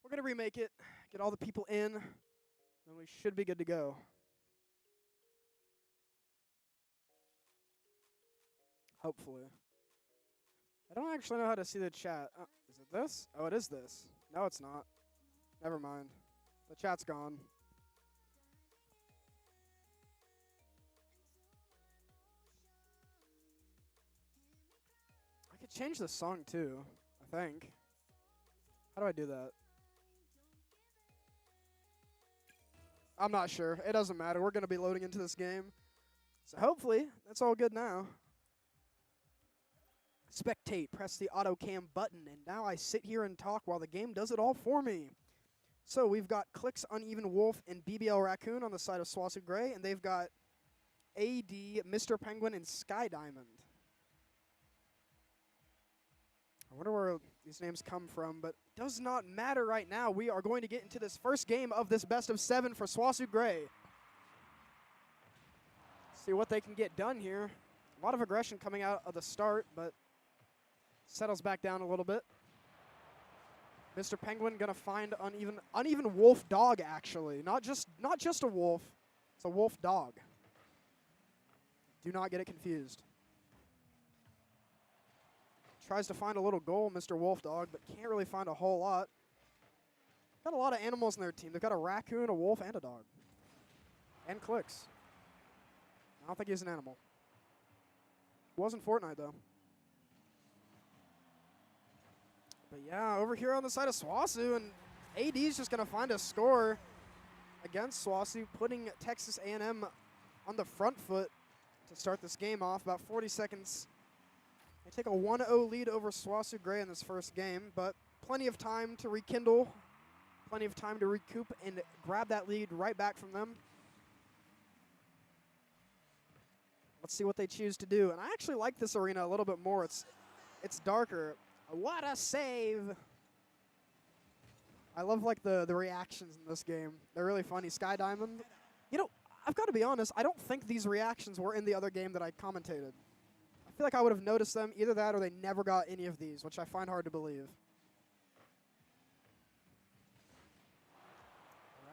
We're going to remake it, get all the people in, and we should be good to go. Hopefully. I don't actually know how to see the chat. Is it this? Oh, it is this. No, it's not. Never mind. The chat's gone. I could change the song too, I think. How do I do that? I'm not sure. It doesn't matter. We're going to be loading into this game. So hopefully, that's all good now. Spectate, press the auto cam button, and now I sit here and talk while the game does it all for me. So we've got Clicks, Uneven Wolf, and BBL Raccoon on the side of SWOSU Gray, and they've got AD, Mr. Penguin, and Sky Diamond. I wonder where these names come from, but it does not matter right now. We are going to get into this first game of this best of 7 for SWOSU Gray. See what they can get done here. A lot of aggression coming out of the start, but settles back down a little bit. Mr. Penguin gonna find uneven wolf dog, actually. Not just a wolf, it's a wolf dog. Do not get it confused. Tries to find a little goal, Mr. Wolf Dog, but can't really find a whole lot. Got a lot of animals in their team. They've got a raccoon, a wolf, and a dog. And Clicks. I don't think he's an animal. Wasn't Fortnite, though. But yeah, over here on the side of SWOSU, and AD's just going to find a score against SWOSU, putting Texas A&M on the front foot to start this game off. About 40 seconds. They take a 1-0 lead over SWOSU Gray in this first game, but plenty of time to rekindle, plenty of time to recoup and grab that lead right back from them. Let's see what they choose to do. And I actually like this arena a little bit more. It's darker. What a save! I love like the reactions in this game. They're really funny. Sky Diamond. You know, I've got to be honest, I don't think these reactions were in the other game that I commentated. I feel like I would have noticed them, either that or they never got any of these, which I find hard to believe.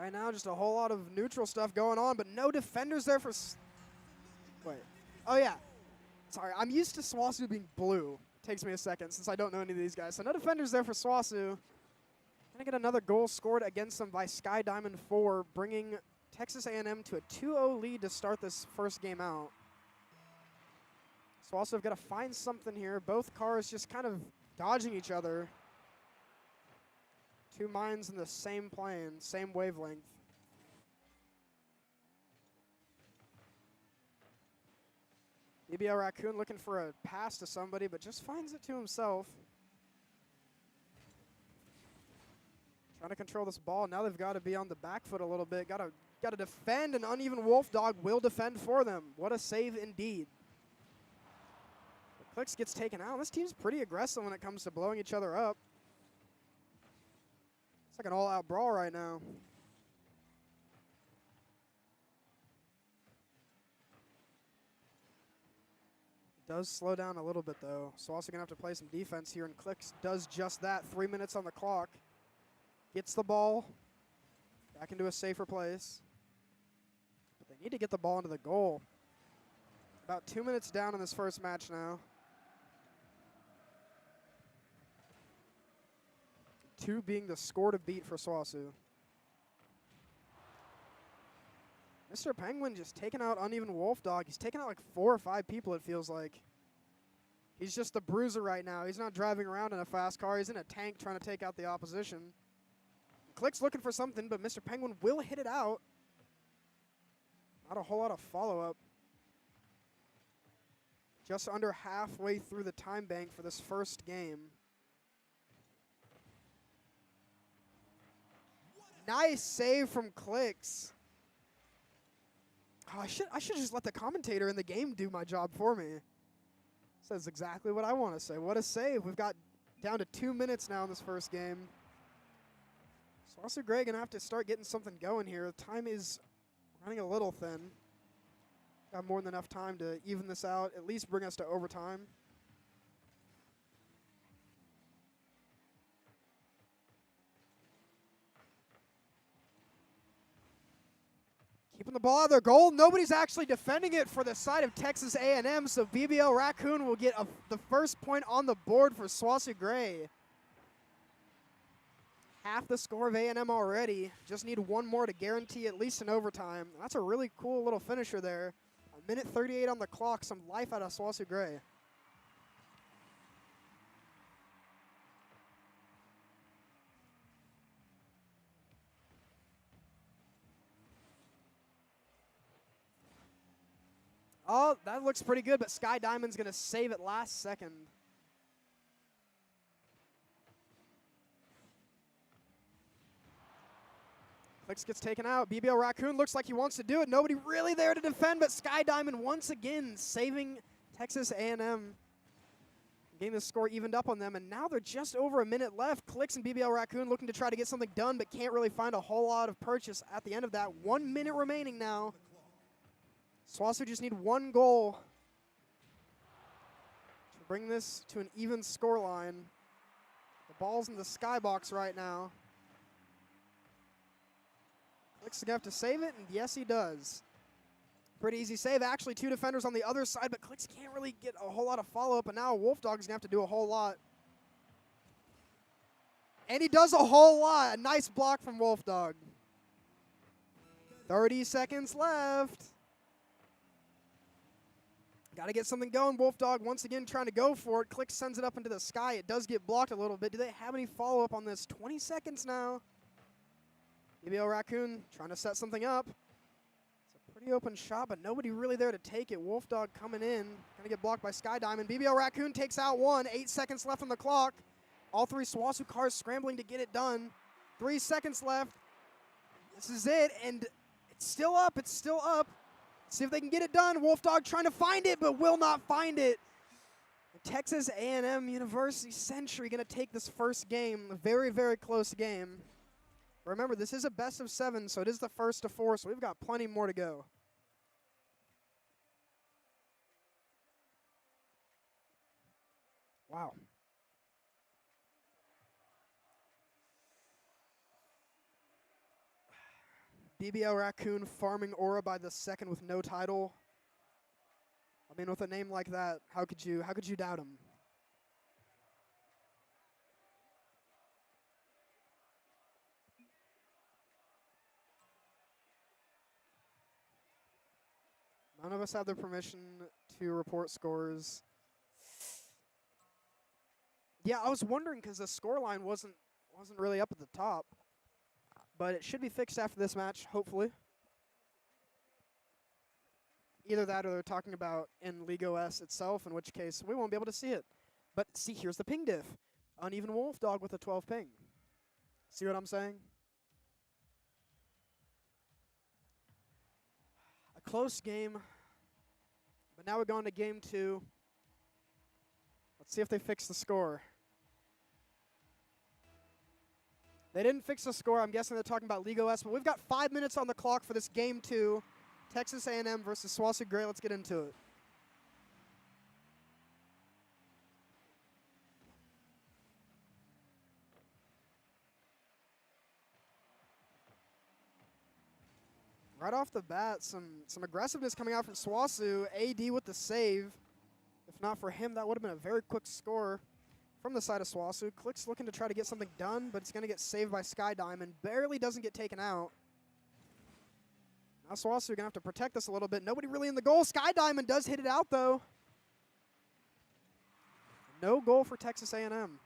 Right now, just a whole lot of neutral stuff going on, but no defenders there for... Wait. Oh, yeah. Sorry, I'm used to SWOSU being blue. Takes me a second since I don't know any of these guys. So no defenders there for SWOSU. Gonna get another goal scored against them by Sky Diamond 4, bringing Texas A&M to a 2-0 lead to start this first game out. SWOSU have got to find something here. Both cars just kind of dodging each other. Two minds in the same plane, same wavelength. BBL Raccoon looking for a pass to somebody, but just finds it to himself. Trying to control this ball. Now they've got to be on the back foot a little bit. Got to defend. An uneven Wolf Dog will defend for them. What a save indeed. Clicks gets taken out. This team's pretty aggressive when it comes to blowing each other up. It's like an all-out brawl right now. Does slow down a little bit, though. So also going to have to play some defense here, and Clicks does just that. 3 minutes on the clock. Gets the ball back into a safer place. But they need to get the ball into the goal. About 2 minutes down in this first match now. 2 being the score to beat for SWOSU. Mr. Penguin just taking out uneven Wolf Dog. He's taking out like 4 or 5 people, it feels like. He's just the bruiser right now. He's not driving around in a fast car. He's in a tank trying to take out the opposition. Click's looking for something, but Mr. Penguin will hit it out. Not a whole lot of follow-up. Just under halfway through the time bank for this first game. Nice save from Clicks. Oh, I should just let the commentator in the game do my job for me. Says exactly what I want to say. What a save. We've got down to 2 minutes now in this first game. SWOSU Gray going to have to start getting something going here. Time is running a little thin. Got more than enough time to even this out, at least bring us to overtime. Keeping the ball out of their goal. Nobody's actually defending it for the side of Texas A&M, so BBL Raccoon will get the first point on the board for SWOSU Gray. Half the score of A&M already. Just need one more to guarantee at least an overtime. That's a really cool little finisher there. 1:38 on the clock. Some life out of SWOSU Gray. Oh, that looks pretty good, but Sky Diamond's going to save it last second. Clicks gets taken out. BBL Raccoon looks like he wants to do it. Nobody really there to defend, but Sky Diamond once again saving Texas A&M. Getting the score evened up on them, and now they're just over a minute left. Clicks and BBL Raccoon looking to try to get something done, but can't really find a whole lot of purchase at the end of that. 1 minute remaining now. SWOSU just need one goal to bring this to an even scoreline. The ball's in the skybox right now. Click's going to have to save it, and yes, he does. Pretty easy save. Actually, 2 defenders on the other side, but Clicks can't really get a whole lot of follow-up, and now Wolf Dog's going to have to do a whole lot. And he does a whole lot. A nice block from Wolf Dog. 30 seconds left. Got to get something going. Wolf Dog once again trying to go for it. Click sends it up into the sky. It does get blocked a little bit. Do they have any follow-up on this? 20 seconds now. BBL Raccoon trying to set something up. It's a pretty open shot, but nobody really there to take it. Wolf Dog coming in. Going to get blocked by Sky Diamond. BBL Raccoon takes out one. 8 seconds left on the clock. All 3 SWOSU cars scrambling to get it done. 3 seconds left. This is it, and it's still up. It's still up. See if they can get it done. Wolf Dog trying to find it, but will not find it. Texas A&M University Century going to take this first game. A very, very close game. Remember, this is a best of 7, so it is the first of 4, so we've got plenty more to go. Wow. BBL Raccoon farming Aura by the second with no title. I mean, with a name like that, how could you doubt him? None of us have the permission to report scores. Yeah, I was wondering because the scoreline wasn't really up at the top. But it should be fixed after this match, hopefully. Either that or they're talking about in League OS itself, in which case we won't be able to see it. But see, here's the ping diff. Uneven Wolf Dog with a 12 ping. See what I'm saying? A close game. But now we're going to game 2. Let's see if they fix the score. They didn't fix the score. I'm guessing they're talking about League OS, but we've got 5 minutes on the clock for this game 2. Texas A&M versus SWOSU Gray. Let's get into it. Right off the bat, some aggressiveness coming out from SWOSU. AD with the save. If not for him, that would have been a very quick score from the side of SWOSU. Click's looking to try to get something done, but it's going to get saved by Sky Diamond. Barely doesn't get taken out. Now SWOSU going to have to protect this a little bit. Nobody really in the goal. Sky Diamond does hit it out, though. No goal for Texas A&M.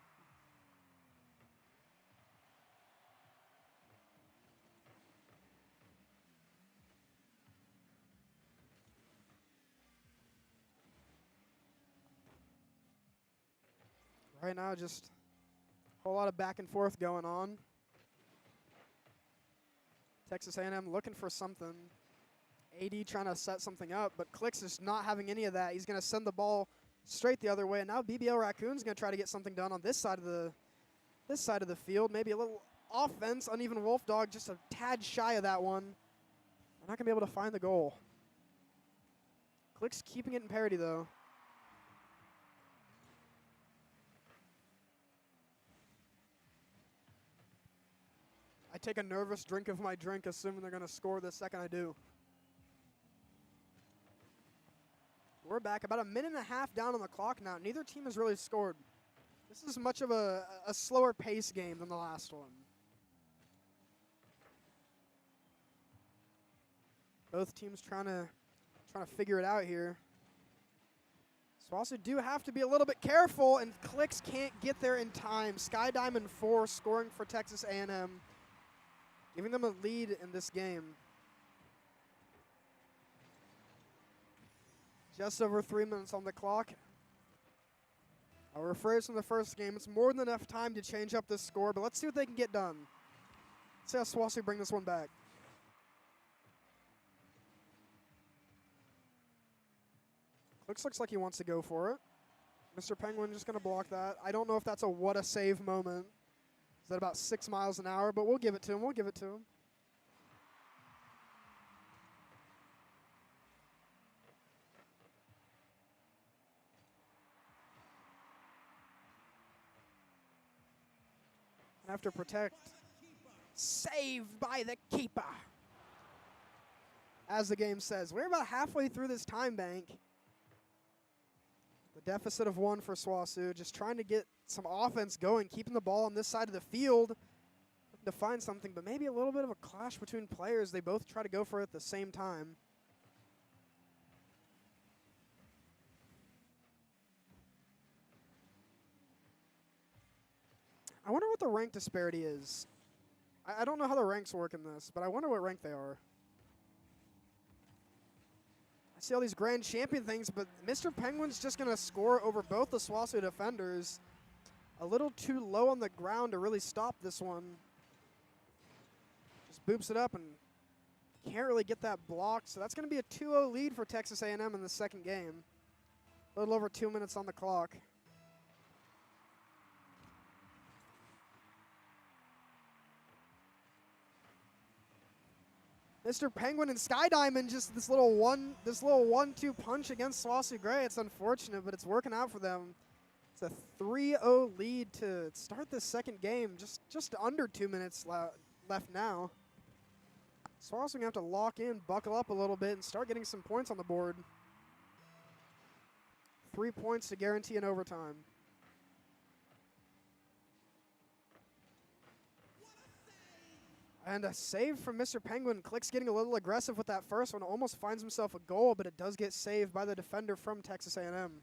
Right now, just a whole lot of back and forth going on. Texas A&M looking for something. AD trying to set something up, but Clicks is not having any of that. He's going to send the ball straight the other way, and now BBL Raccoon's going to try to get something done on this side of the field. Maybe a little offense. Uneven Wolf Dog just a tad shy of that one. They're not going to be able to find the goal. Clicks keeping it in parity, though. I take a nervous drink of my drink, assuming they're going to score the second I do. We're back about a minute and a half down on the clock now. Neither team has really scored. This is much of a slower pace game than the last one. Both teams trying to figure it out here. SWOSU do have to be a little bit careful, and Clicks can't get there in time. Sky Diamond 4 scoring for Texas A&M. Giving them a lead in this game. Just over 3 minutes on the clock. I'll rephrase from the first game. It's more than enough time to change up this score, but let's see what they can get done. Let's see how SWOSU bring this one back. Looks like he wants to go for it. Mr. Penguin just going to block that. I don't know if that's a what a save moment. Is that about 6 miles an hour? But we'll give it to him. We'll give it to him. Have to protect. Saved by the keeper. As the game says, we're about halfway through this time bank. The deficit of 1 for SWOSU, just trying to get some offense going, keeping the ball on this side of the field to find something, but maybe a little bit of a clash between players. They both try to go for it at the same time. I wonder what the rank disparity is. I don't know how the ranks work in this, but I wonder what rank they are. I see all these grand champion things, but Mr. Penguin's just going to score over both the SWOSU defenders. A little too low on the ground to really stop this one. Just boops it up and can't really get that block. So that's going to be a 2-0 lead for Texas A&M in the second game. A little over 2 minutes on the clock. Mr. Penguin and Sky Diamond, just this little 1-2 punch against SWOSU Gray. It's unfortunate, but it's working out for them. It's a 3-0 lead to start this second game. Just under 2 minutes left now. SWOSU gonna have to lock in, buckle up a little bit, and start getting some points on the board. 3 points to guarantee an overtime. And a save from Mr. Penguin. Click's getting a little aggressive with that first one. Almost finds himself a goal, but it does get saved by the defender from Texas A&M.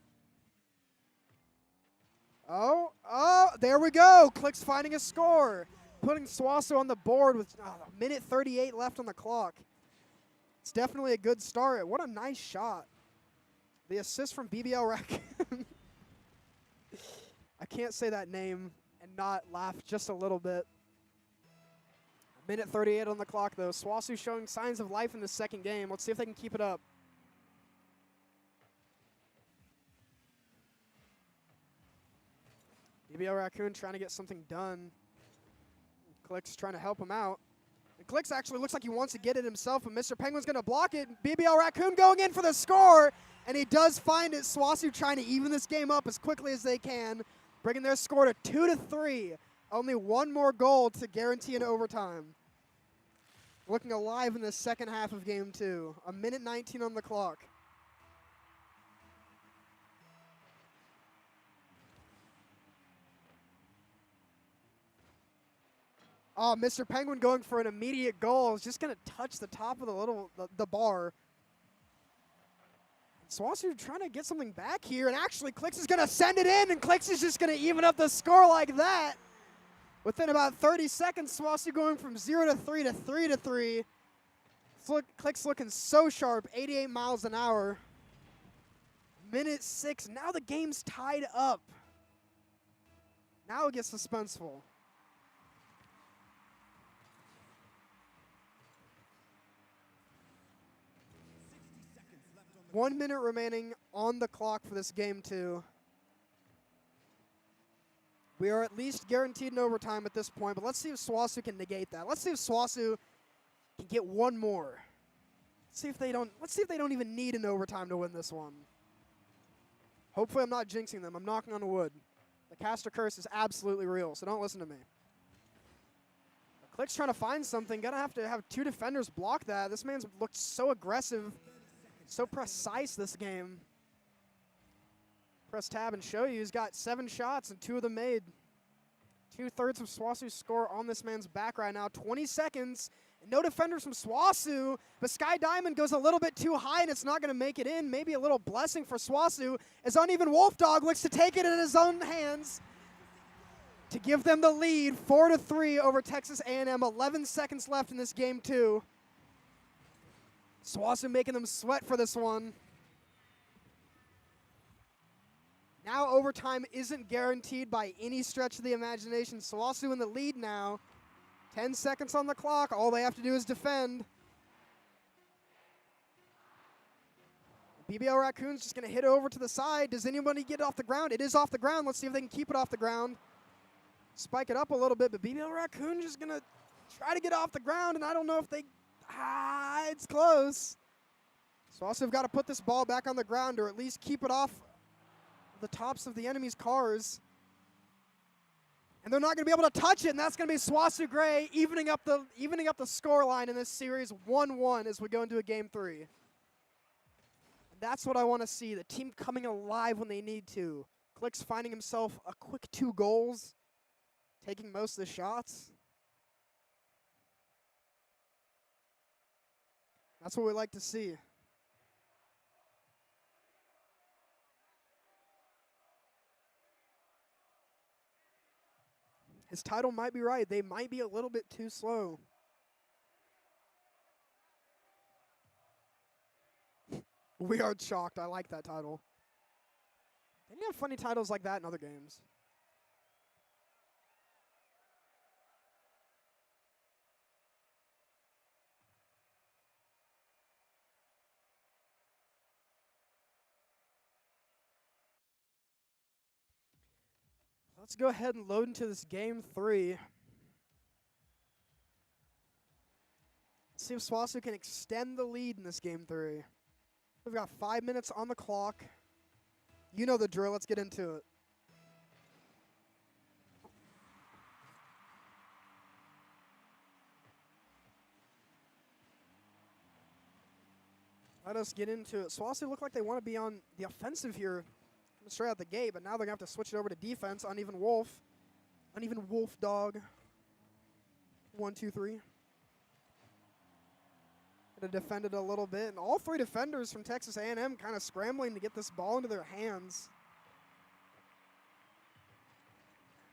Oh, there we go. Click's finding a score. Putting SWOSU on the board with a minute 38 left on the clock. It's definitely a good start. What a nice shot. The assist from BBL Raccoon. I can't say that name and not laugh just a little bit. Minute 38 on the clock, though. SWOSU showing signs of life in the second game. Let's see if they can keep it up. BBL Raccoon trying to get something done. Click's trying to help him out. And Click's actually looks like he wants to get it himself, but Mr. Penguin's going to block it. BBL Raccoon going in for the score, and he does find it. SWOSU trying to even this game up as quickly as they can, bringing their score to 2-3. Only one more goal to guarantee an overtime. Looking alive in the second half of game 2. A minute 19 on the clock. Oh, Mr. Penguin going for an immediate goal. Is just going to touch the top of the bar. SWOSU trying to get something back here, and actually Clicks is going to send it in, and Clicks is just going to even up the score like that. Within about 30 seconds, SWOSU going from 0-3 to 3-3. Click's looking so sharp, 88 miles an hour. Minute 6, now the game's tied up. Now it gets suspenseful. One minute remaining on the clock for this game 2. We are at least guaranteed an overtime at this point, but let's see if SWOSU can negate that. Let's see if SWOSU can get one more. Let's see if they don't even need an overtime to win this one. Hopefully I'm not jinxing them. I'm knocking on wood. The caster curse is absolutely real, so don't listen to me. Click's trying to find something. Gonna have to have 2 defenders block that. This man's looked so aggressive, so precise this game. Press tab and show you he's got 7 shots and 2 of them made. 2/3 of SWOSU's score on this man's back right now. 20 seconds. And no defenders from SWOSU, but Sky Diamond goes a little bit too high and it's not going to make it in. Maybe a little blessing for SWOSU as Uneven Wolf Dog looks to take it in his own hands to give them the lead, 4-3 over Texas A&M. 11 seconds left in this game 2. SWOSU making them sweat for this one. Now overtime isn't guaranteed by any stretch of the imagination. SWOSU in the lead now. 10 seconds on the clock. All they have to do is defend. BBL Raccoon's just going to hit over to the side. Does anybody get it off the ground? It is off the ground. Let's see if they can keep it off the ground. Spike it up a little bit, but BBL Raccoon just going to try to get off the ground, and I don't know if they... it's close. SWOSU have got to put this ball back on the ground or at least keep it off the tops of the enemy's cars. And they're not going to be able to touch it, and that's going to be SWOSU Gray evening up the score line in this series 1-1 as we go into a game 3. And that's what I want to see, the team coming alive when they need to. Click's finding himself a quick 2 goals, taking most of the shots. That's what we like to see. His title might be right. They might be a little bit too slow. We are chalked. I like that title. They didn't have funny titles like that in other games. Let's go ahead and load into this game 3. See if SWOSU can extend the lead in this game 3. We've got 5 minutes on the clock. You know the drill. Let's get into it. Let us get into it. SWOSU look like they want to be on the offensive here straight out the gate, but now they're going to have to switch it over to defense. Uneven Wolf. Uneven Wolf Dog. 1, 2, 3. Could have defended a little bit. And all 3 defenders from Texas A&M kind of scrambling to get this ball into their hands.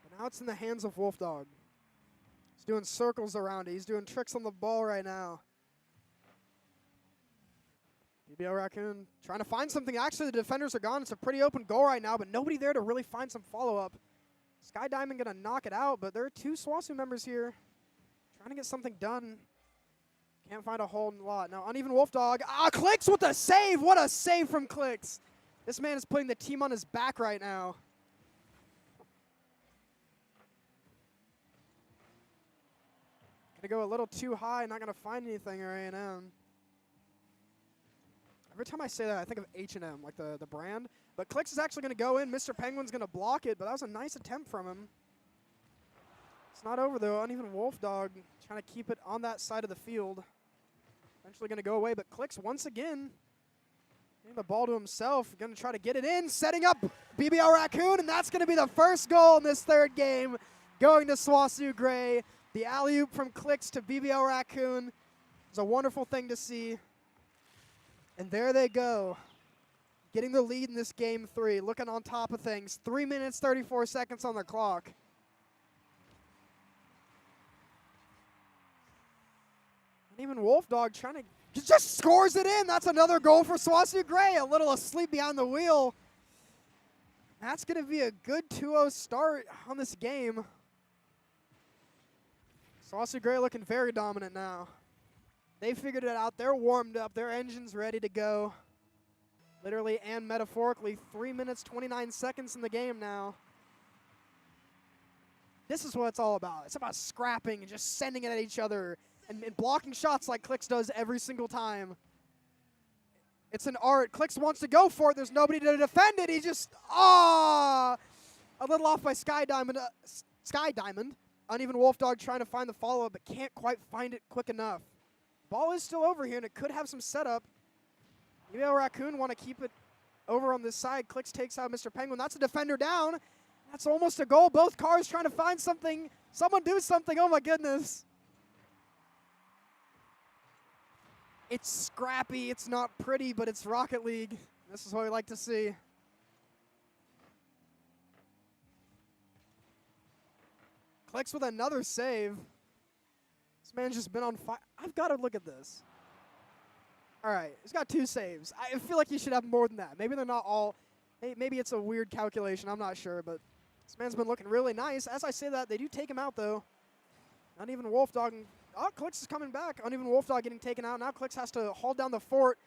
But now it's in the hands of Wolf Dog. He's doing circles around it. He's doing tricks on the ball right now. BBL Raccoon trying to find something. Actually, the defenders are gone. It's a pretty open goal right now, but nobody there to really find some follow-up. Sky Diamond going to knock it out, but there are 2 SWOSU members here trying to get something done. Can't find a hole in the lot. Now, Uneven Wolf Dog. Clicks with a save. What a save from Clicks. This man is putting the team on his back right now. Going to go a little too high. Not going to find anything or A&M. Every time I say that, I think of H&M, like the brand. But Clicks is actually going to go in. Mr. Penguin's going to block it, but that was a nice attempt from him. It's not over, though. Uneven Wolf Dog trying to keep it on that side of the field. Eventually going to go away, but Clicks once again getting the ball to himself. Going to try to get it in, setting up BBL Raccoon, and that's going to be the first goal in this 3rd game going to SWOSU Gray. The alley-oop from Clicks to BBL Raccoon. It's a wonderful thing to see. And there they go, getting the lead in this game 3, looking on top of things. 3 minutes, 34 seconds on the clock. And even Wolf Dog trying to just scores it in. That's another goal for SWOSU Gray. A little asleep behind the wheel. That's going to be a good 2-0 start on this game. SWOSU Gray looking very dominant now. They figured it out. They're warmed up. Their engine's ready to go. Literally and metaphorically, 3 minutes, 29 seconds in the game now. This is what it's all about. It's about scrapping and just sending it at each other and blocking shots like Clicks does every single time. It's an art. Clicks wants to go for it. There's nobody to defend it. He just, a little off by Sky Diamond. Uneven Wolf Dog trying to find the follow-up, but can't quite find it quick enough. Ball is still over here, and it could have some setup. BBL Raccoon want to keep it over on this side. Clicks takes out Mr. Penguin. That's a defender down. That's almost a goal. Both cars trying to find something. Someone do something. Oh, my goodness. It's scrappy. It's not pretty, but it's Rocket League. This is what we like to see. Clicks with another save. This man's just been on fire. I've got to look at this. All right, he's got 2 saves. I feel like he should have more than that. Maybe they're not all. Maybe it's a weird calculation. I'm not sure, but this man's been looking really nice. As I say that, they do take him out, though. Uneven Wolf Dog. Clicks is coming back. Uneven Wolf Dog getting taken out. Now Clicks has to hold down the fort.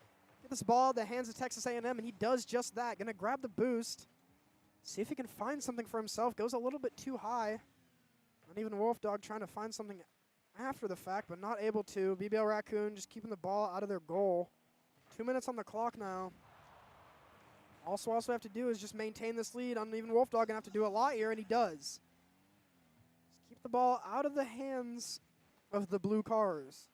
Get this ball at the hands of Texas A&M, and he does just that. Going to grab the boost. See if he can find something for himself. Goes a little bit too high. Uneven Wolf Dog trying to find something after the fact, but not able to. BBL Raccoon just keeping the ball out of their goal. 2 minutes on the clock now. All SWOSU have to do is just maintain this lead. Uneven Wolf Dog going to have to do a lot here, and he does. the ball out of the hands of the blue cars.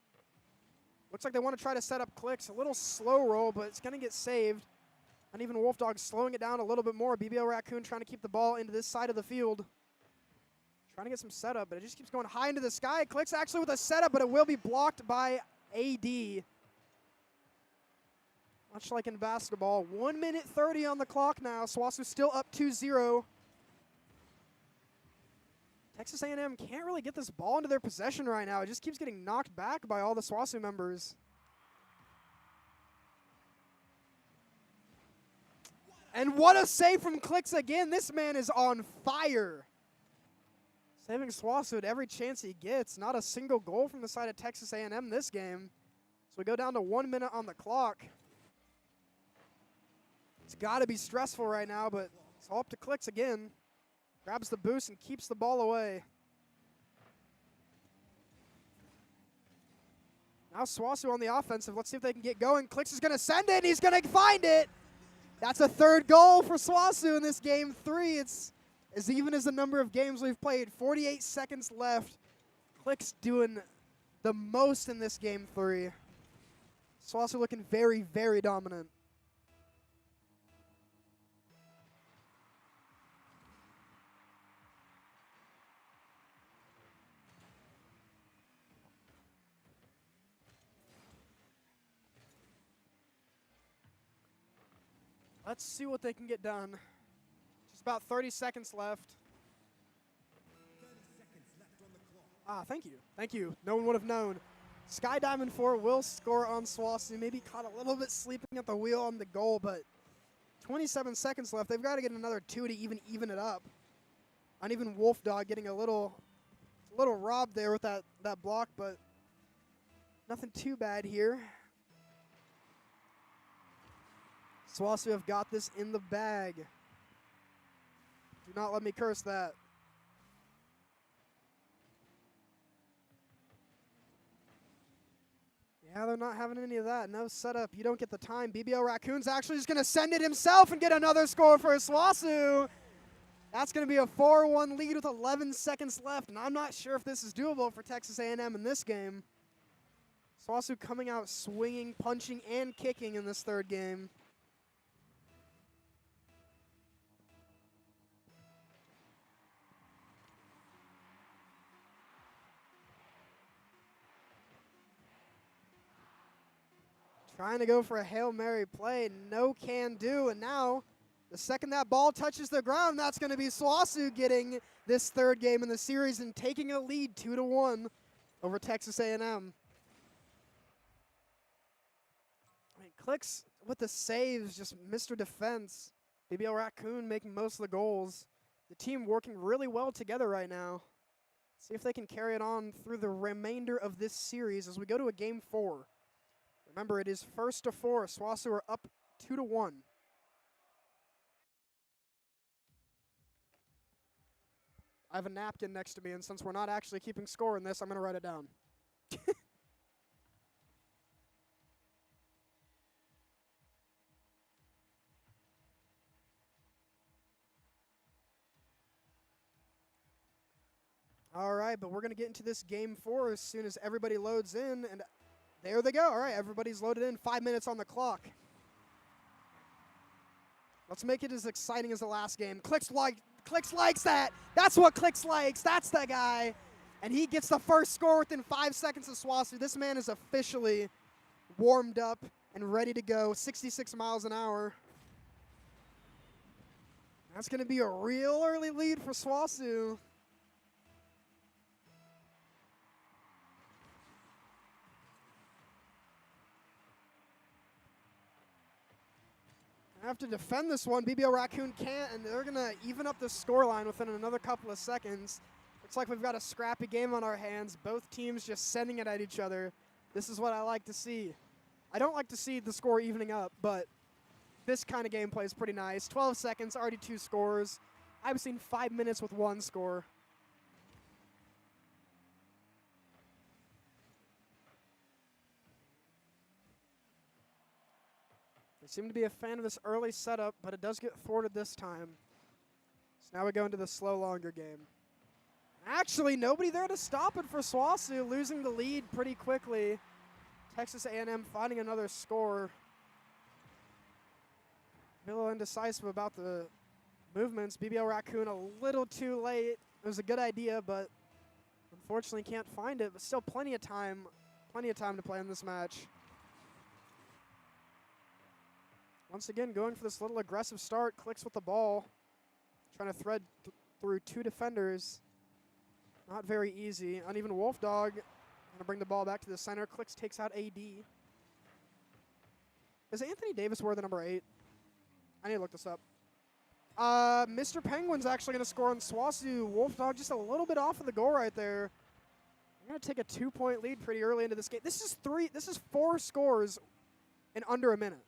Looks like they want to try to set up clicks. A little slow roll, but it's going to get saved. Uneven Wolf Dog slowing it down a little bit more. BBL Raccoon trying to keep the ball into this side of the field. Trying to get some setup, but it just keeps going high into the sky. Clicks actually with a setup, but it will be blocked by AD. Much like in basketball. 1 minute 30 on the clock now. SWOSU still up 2-0. Texas A&M can't really get this ball into their possession right now. It just keeps getting knocked back by all the SWOSU members. And what a save from Clicks again. This man is on fire. Saving SWOSU at every chance he gets. Not a single goal from the side of Texas A&M this game. So we go down to 1 minute on the clock. It's got to be stressful right now, but it's all up to Clicks again. Grabs the boost and keeps the ball away. Now SWOSU on the offensive. Let's see if they can get going. Clicks is going to send it, and he's going to find it. That's a third goal for SWOSU in this game 3. It's as even as the number of games we've played. 48 seconds left. Clicks doing the most in this game 3. SWOSU looking very, very dominant. Let's see what they can get done. Just about 30 seconds left. 30 seconds left on the clock. Thank you. Thank you. No one would have known. Sky Diamond 4 will score on SWOSU. Maybe caught a little bit sleeping at the wheel on the goal, but 27 seconds left. They've got to get another 2 to even it up. Uneven Wolf Dog getting a little robbed there with that block, but nothing too bad here. SWOSU have got this in the bag. Do not let me curse that. Yeah, they're not having any of that. No setup. You don't get the time. BBL Raccoon's actually just going to send it himself and get another score for SWOSU. That's going to be a 4-1 lead with 11 seconds left, and I'm not sure if this is doable for Texas A&M in this game. SWOSU coming out swinging, punching, and kicking in this third game. Trying to go for a Hail Mary play, no can do, and now the second that ball touches the ground, that's going to be SWOSU getting this third game in the series and taking a lead 2-1 over Texas A&M. I mean, Clicks with the saves, just Mr. Defense. BBL Raccoon making most of the goals. The team working really well together right now. See if they can carry it on through the remainder of this series as we go to a game 4. Remember, it is 1-4. SWOSU are up 2-1. I have a napkin next to me, and since we're not actually keeping score in this, I'm going to write it down. All right, but we're going to get into this game 4 as soon as everybody loads in, and there they go. All right, everybody's loaded in. 5 minutes on the clock. Let's make it as exciting as the last game. Clicks likes that. That's what Clicks likes. That's the guy. And he gets the first score within 5 seconds of SWOSU. This man is officially warmed up and ready to go. 66 miles an hour. That's going to be a real early lead for SWOSU. Have to defend this one. BBL Raccoon can't, and they're going to even up the scoreline within another couple of seconds. Looks like we've got a scrappy game on our hands. Both teams just sending it at each other. This is what I like to see. I don't like to see the score evening up, but this kind of gameplay is pretty nice. 12 seconds, already 2 scores. I've seen 5 minutes with 1 score. They seem to be a fan of this early setup, but it does get thwarted this time. So now we go into the slow, longer game. Actually, nobody there to stop it for SWOSU, losing the lead pretty quickly. Texas A&M finding another score. A little indecisive about the movements. BBL Raccoon a little too late. It was a good idea, but unfortunately can't find it. But still plenty of time to play in this match. Once again, going for this little aggressive start. Clicks with the ball. Trying to thread through two defenders. Not very easy. Uneven Wolf Dog. Gonna bring the ball back to the center. Clicks takes out AD. Is Anthony Davis wear the number 8? I need to look this up. Mr. Penguin's actually going to score on SWOSU. Wolf Dog just a little bit off of the goal right there. I'm going to take a 2-point lead pretty early into this game. This is 4 scores in under a minute.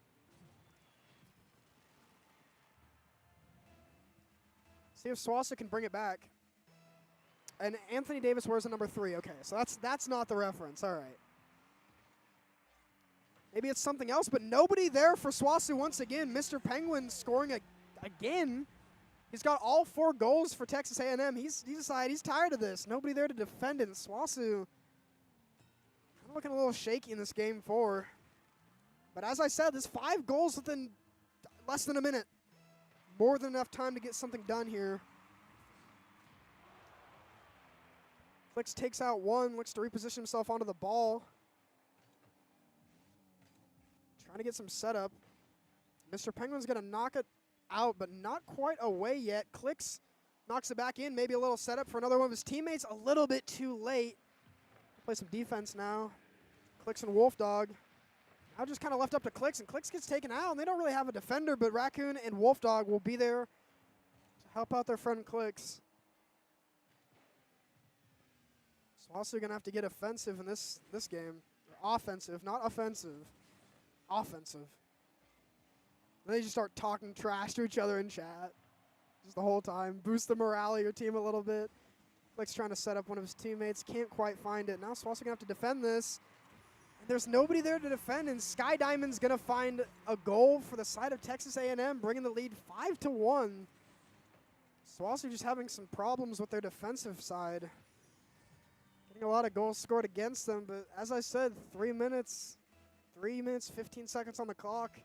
See if SWOSU can bring it back. And Anthony Davis wears the number 3. Okay, so that's not the reference. All right. Maybe it's something else, but nobody there for SWOSU once again. Mr. Penguin scoring again. He's got all 4 goals for Texas A&M. He's decided he's tired of this. Nobody there to defend it. SWOSU kind of looking a little shaky in this game 4. But as I said, there's 5 goals within less than a minute. More than enough time to get something done here. Flicks takes out 1, looks to reposition himself onto the ball. Trying to get some setup. Mr. Penguin's going to knock it out, but not quite away yet. Clicks, knocks it back in. Maybe a little setup for another one of his teammates. A little bit too late. Play some defense now. Clicks and Wolf Dog. Now just kind of left up to Clicks, and Clicks gets taken out. And they don't really have a defender, but Raccoon and Wolf Dog will be there to help out their friend Clicks. SWOSU going to have to get offensive in this game. Or offensive, not offensive. Offensive. And they just start talking trash to each other in chat. Just the whole time. Boost the morale of your team a little bit. Flick's trying to set up one of his teammates. Can't quite find it. Now SWOSU going to have to defend this. And there's nobody there to defend. And Sky Diamond's going to find a goal for the side of Texas A&M, bringing the lead 5-1. SWOSU just having some problems with their defensive side. Getting a lot of goals scored against them. But as I said, 3 minutes, 15 seconds on the clock.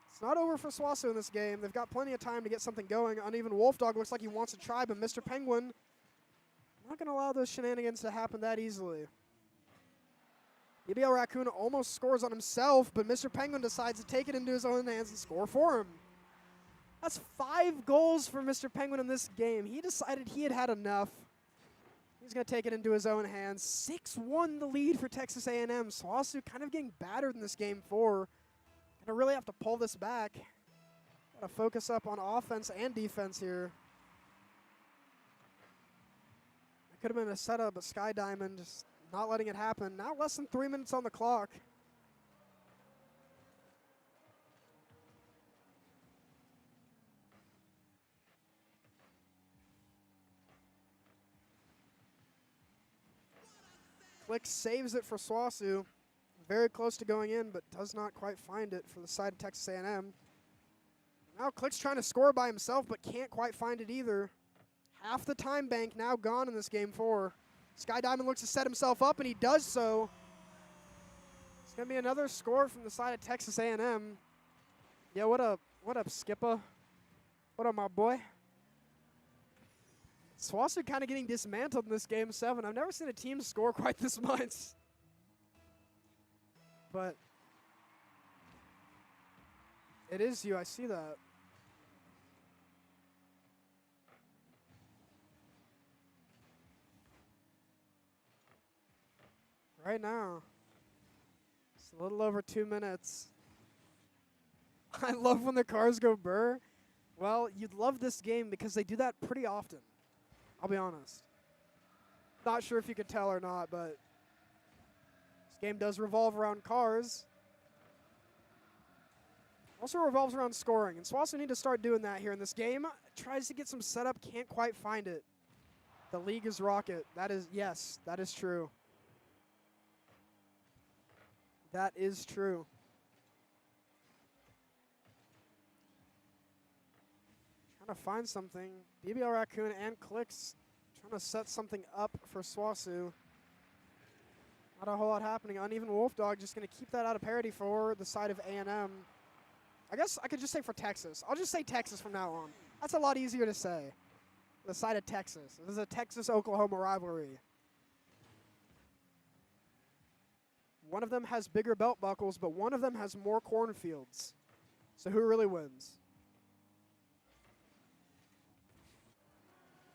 It's not over for SWOSU in this game. They've got plenty of time to get something going. Uneven Wolf Dog looks like he wants to try, but Mr. Penguin not going to allow those shenanigans to happen that easily. BBL Raccoon almost scores on himself, but Mr. Penguin decides to take it into his own hands and score for him. That's 5 goals for Mr. Penguin in this game. He decided he had had enough. He's going to take it into his own hands. 6-1 the lead for Texas A&M. SWOSU kind of getting battered in this game 4. Going to really have to pull this back. Got to focus up on offense and defense here. It could have been a setup, but Sky Diamond just not letting it happen. Now less than 3 minutes on the clock. Flick saves it for SWOSU. Very close to going in, but does not quite find it for the side of Texas A&M. Now Click's trying to score by himself, but can't quite find it either. Half the time bank now gone in this game 4. Sky Diamond looks to set himself up, and he does so. It's going to be another score from the side of Texas A&M. Yeah, what up, Skipper? What up, my boy? SWOSU kind of getting dismantled in this game 7. I've never seen a team score quite this much. But it is you. I see that. Right now, it's a little over 2 minutes. I love when the cars go burr. Well, you'd love this game because they do that pretty often. I'll be honest. Not sure if you could tell or not, but this game does revolve around cars. Also revolves around scoring, and SWOSU need to start doing that here in this game. Tries to get some setup, can't quite find it. The league is rocket. That is, yes, that is true. That is true. Trying to find something. BBL Raccoon and Clicks Trying to set something up for SWOSU. Not a whole lot happening. Uneven Wolf Dog just going to keep that out of parity for the side of A&M. I guess I could just say for Texas. I'll just say Texas from now on. That's a lot easier to say. The side of Texas. This is a Texas-Oklahoma rivalry. One of them has bigger belt buckles, but one of them has more cornfields. So who really wins?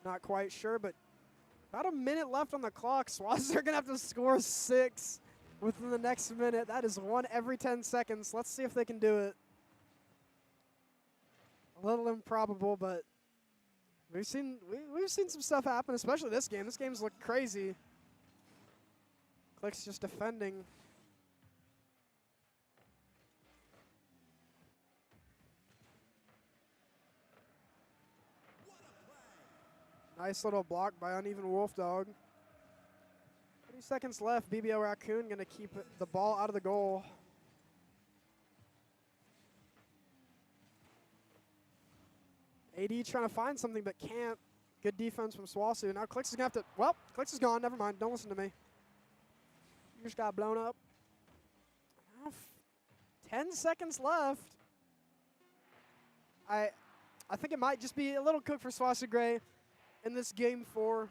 Not quite sure, but about a minute left on the clock. SWOSU are going to have to score 6 within the next minute. That is 1 every 10 seconds. Let's see if they can do it. A little improbable, but we've seen some stuff happen, especially this game. This game's looked crazy. Click's just defending. Nice little block by Uneven Wolf Dog. 30 seconds left. BBO Raccoon going to keep the ball out of the goal. AD trying to find something but can't. Good defense from SWOSU. Now Clicks is going to have to, well, Clicks is gone. Never mind. Don't listen to me. You just got blown up. Now 10 seconds left. I think it might just be a little cook for SWOSU Gray in this game 4.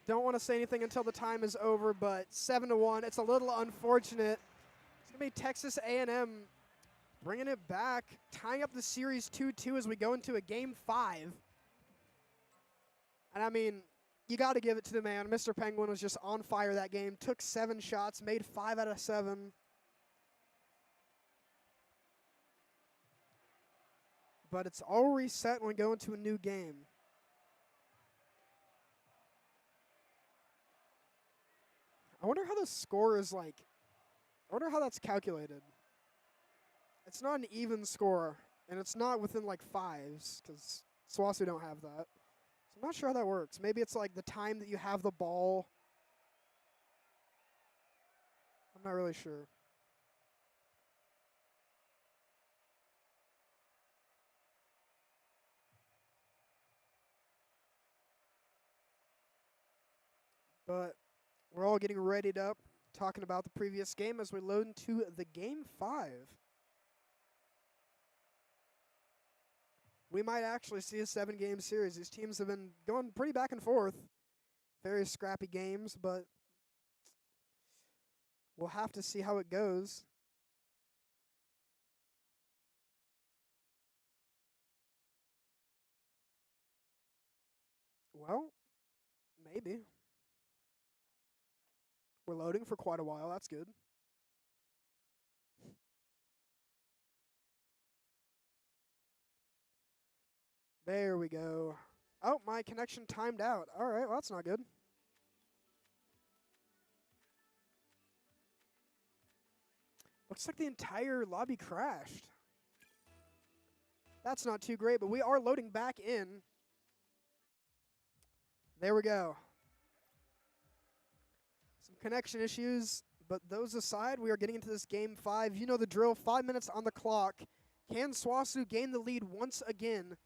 Don't want to say anything until the time is over, but 7-1. It's a little unfortunate. It's going to be Texas A&M bringing it back, tying up the series 2-2 as we go into a game 5. And I mean, you got to give it to the man. Mr. Penguin was just on fire that game. Took 7 shots, made 5 out of 7. But it's all reset when we go into a new game. I wonder how the score is like. I wonder how that's calculated. It's not an even score, and it's not within like 5s, because SWOSU don't have that. So I'm not sure how that works. Maybe it's like the time that you have the ball. I'm not really sure. But we're all getting readied up, talking about the previous game as we load into the game 5. We might actually see a 7-game series. These teams have been going pretty back and forth. Very scrappy games, but we'll have to see how it goes. Well, maybe. We're loading for quite a while. That's good. There we go. Oh, my connection timed out. All right, well, that's not good. Looks like the entire lobby crashed. That's not too great, but we are loading back in. There we go. Some connection issues, but those aside, we are getting into this game 5. You know the drill, 5 minutes on the clock. Can SWOSU gain the lead once again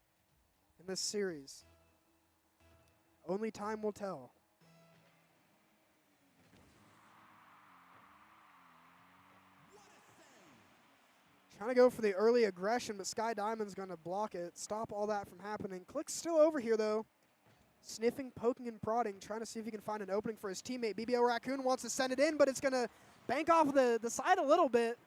in this series? Only time will tell. Trying to go for the early aggression, but Sky Diamond's going to block it, stop all that from happening. Click's still over here, though. Sniffing, poking, and prodding, trying to see if he can find an opening for his teammate. BBO Raccoon wants to send it in, but it's going to bank off the side a little bit.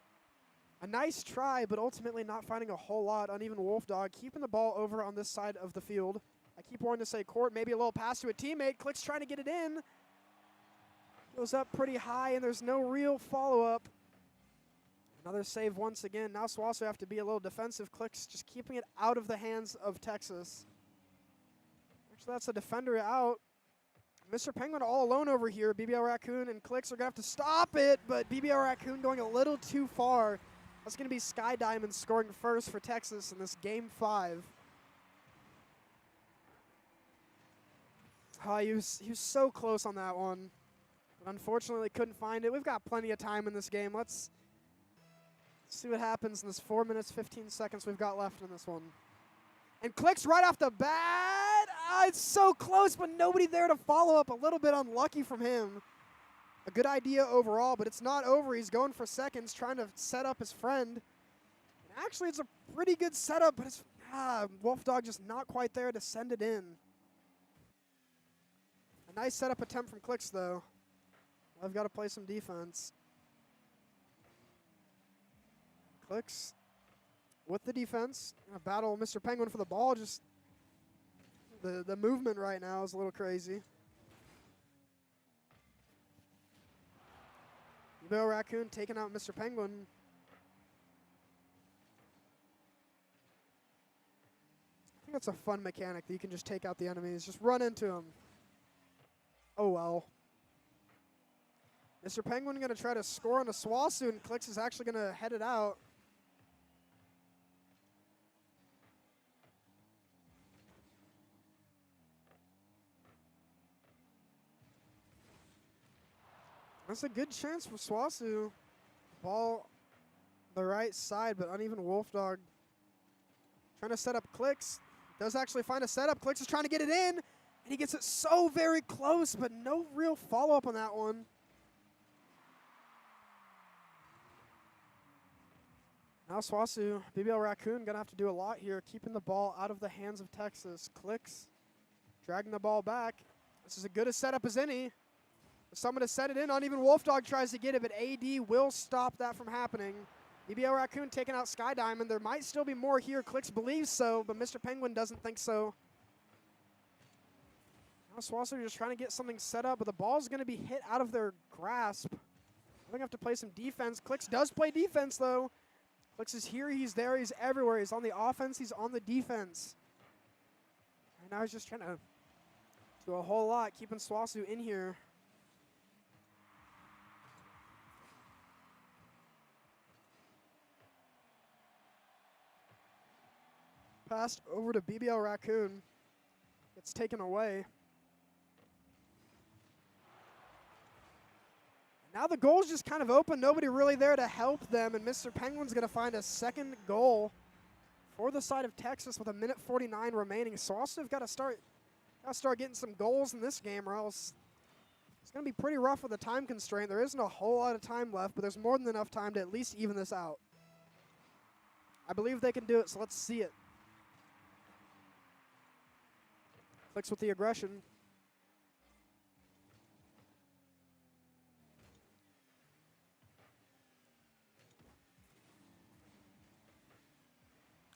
A nice try, but ultimately not finding a whole lot. Uneven Wolf Dog keeping the ball over on this side of the field. I keep wanting to say court, maybe a little pass to a teammate. Click's trying to get it in. Goes up pretty high, and there's no real follow-up. Another save once again. Now SWOSU have to be a little defensive. Click's just keeping it out of the hands of Texas. Actually, that's a defender out. Mr. Penguin all alone over here. BBO Raccoon and Clicks are going to have to stop it, but BBO Raccoon going a little too far. That's going to be Sky Diamond scoring first for Texas in this game 5. He was so close on that one, but unfortunately couldn't find it. We've got plenty of time in this game. Let's see what happens in this 4 minutes, 15 seconds we've got left in this one. And Clicks right off the bat. It's so close, but nobody there to follow up. A little bit unlucky from him. A good idea overall, but it's not over. He's going for seconds, trying to set up his friend. And actually, it's a pretty good setup, but it's Wolf Dog just not quite there to send it in. A nice setup attempt from Clicks, though. I've got to play some defense. Clicks with the defense. Gonna battle Mr. Penguin for the ball. Just the movement right now is a little crazy. Bill Raccoon taking out Mr. Penguin. I think that's a fun mechanic that you can just take out the enemies. Just run into them. Oh well. Mr. Penguin going to try to score on a SWOSU, and Clicks is actually going to head it out. That's a good chance for SWOSU. Ball the right side, but uneven Wolf Dog trying to set up Clicks. Does actually find a setup. Clicks is trying to get it in, and he gets it so very close, but no real follow-up on that one. Now SWOSU, BBL Raccoon, going to have to do a lot here, keeping the ball out of the hands of Texas. Clicks, dragging the ball back. This is as good a setup as any. Someone to set it in. Uneven Wolf Dog tries to get it, but AD will stop that from happening. BBL Raccoon taking out Sky Diamond. There might still be more here. Clicks believes so, but Mr. Penguin doesn't think so. Now SWOSU just trying to get something set up, but the ball's going to be hit out of their grasp. I think I have to play some defense. Clicks does play defense, though. Clicks is here, he's there, he's everywhere. He's on the offense, he's on the defense. And now he's just trying to do a whole lot, keeping SWOSU in here. Passed over to BBL Raccoon. It's taken away. Now the goal's just kind of open. Nobody really there to help them, and Mr. Penguin's going to find a second goal for the side of Texas with 1:49 remaining. So also have got to start getting some goals in this game, or else it's going to be pretty rough with a time constraint. There isn't a whole lot of time left, but there's more than enough time to at least even this out. I believe they can do it, so let's see it. Clicks with the aggression.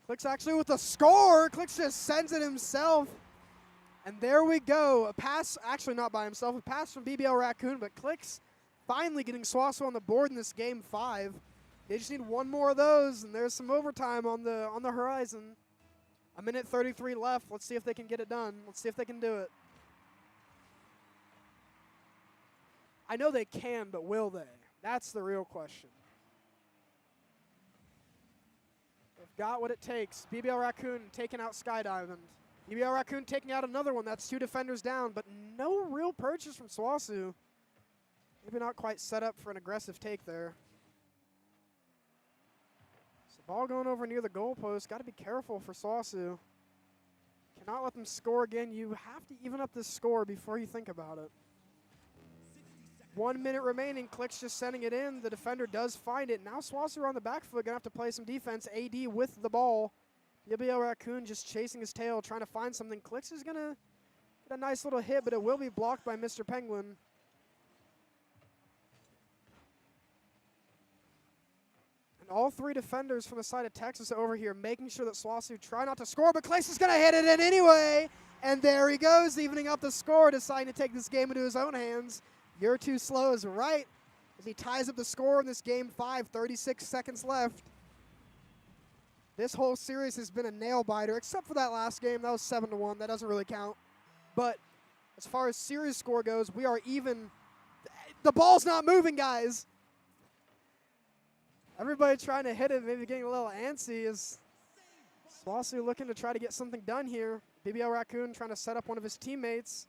Clicks actually with the score. Clicks just sends it himself. And there we go. A pass, actually not by himself, a pass from BBL Raccoon, but Clicks finally getting SWOSU on the board in this game 5. They just need one more of those, and there's some overtime on the horizon. 1:33 left. Let's see if they can get it done. Let's see if they can do it. I know they can, but will they? That's the real question. They've got what it takes. BBL Raccoon taking out Sky Diamond. BBL Raccoon taking out another one. That's 2 defenders down, but no real purchase from SWOSU. Maybe not quite set up for an aggressive take there. So ball going over near the goalpost. Got to be careful for SWOSU. Cannot let them score again. You have to even up this score before you think about it. 1 minute remaining. Clicks just sending it in. The defender does find it. Now SWOSU are on the back foot. Going to have to play some defense. AD with the ball. BBL Raccoon just chasing his tail, trying to find something. Clicks is going to get a nice little hit, but it will be blocked by Mr. Penguin. And all 3 defenders from the side of Texas over here making sure that SWOSU try not to score, but Clicks is going to hit it in anyway. And there he goes, evening up the score, deciding to take this game into his own hands. You're too slow is right as he ties up the score in this game 5, 36 seconds left. This whole series has been a nail-biter, except for that last game. That was 7-1. That doesn't really count. But as far as series score goes, we are even. The ball's not moving, guys. Everybody trying to hit it, maybe getting a little antsy. Is SWOSU looking to try to get something done here. BBL Raccoon trying to set up one of his teammates.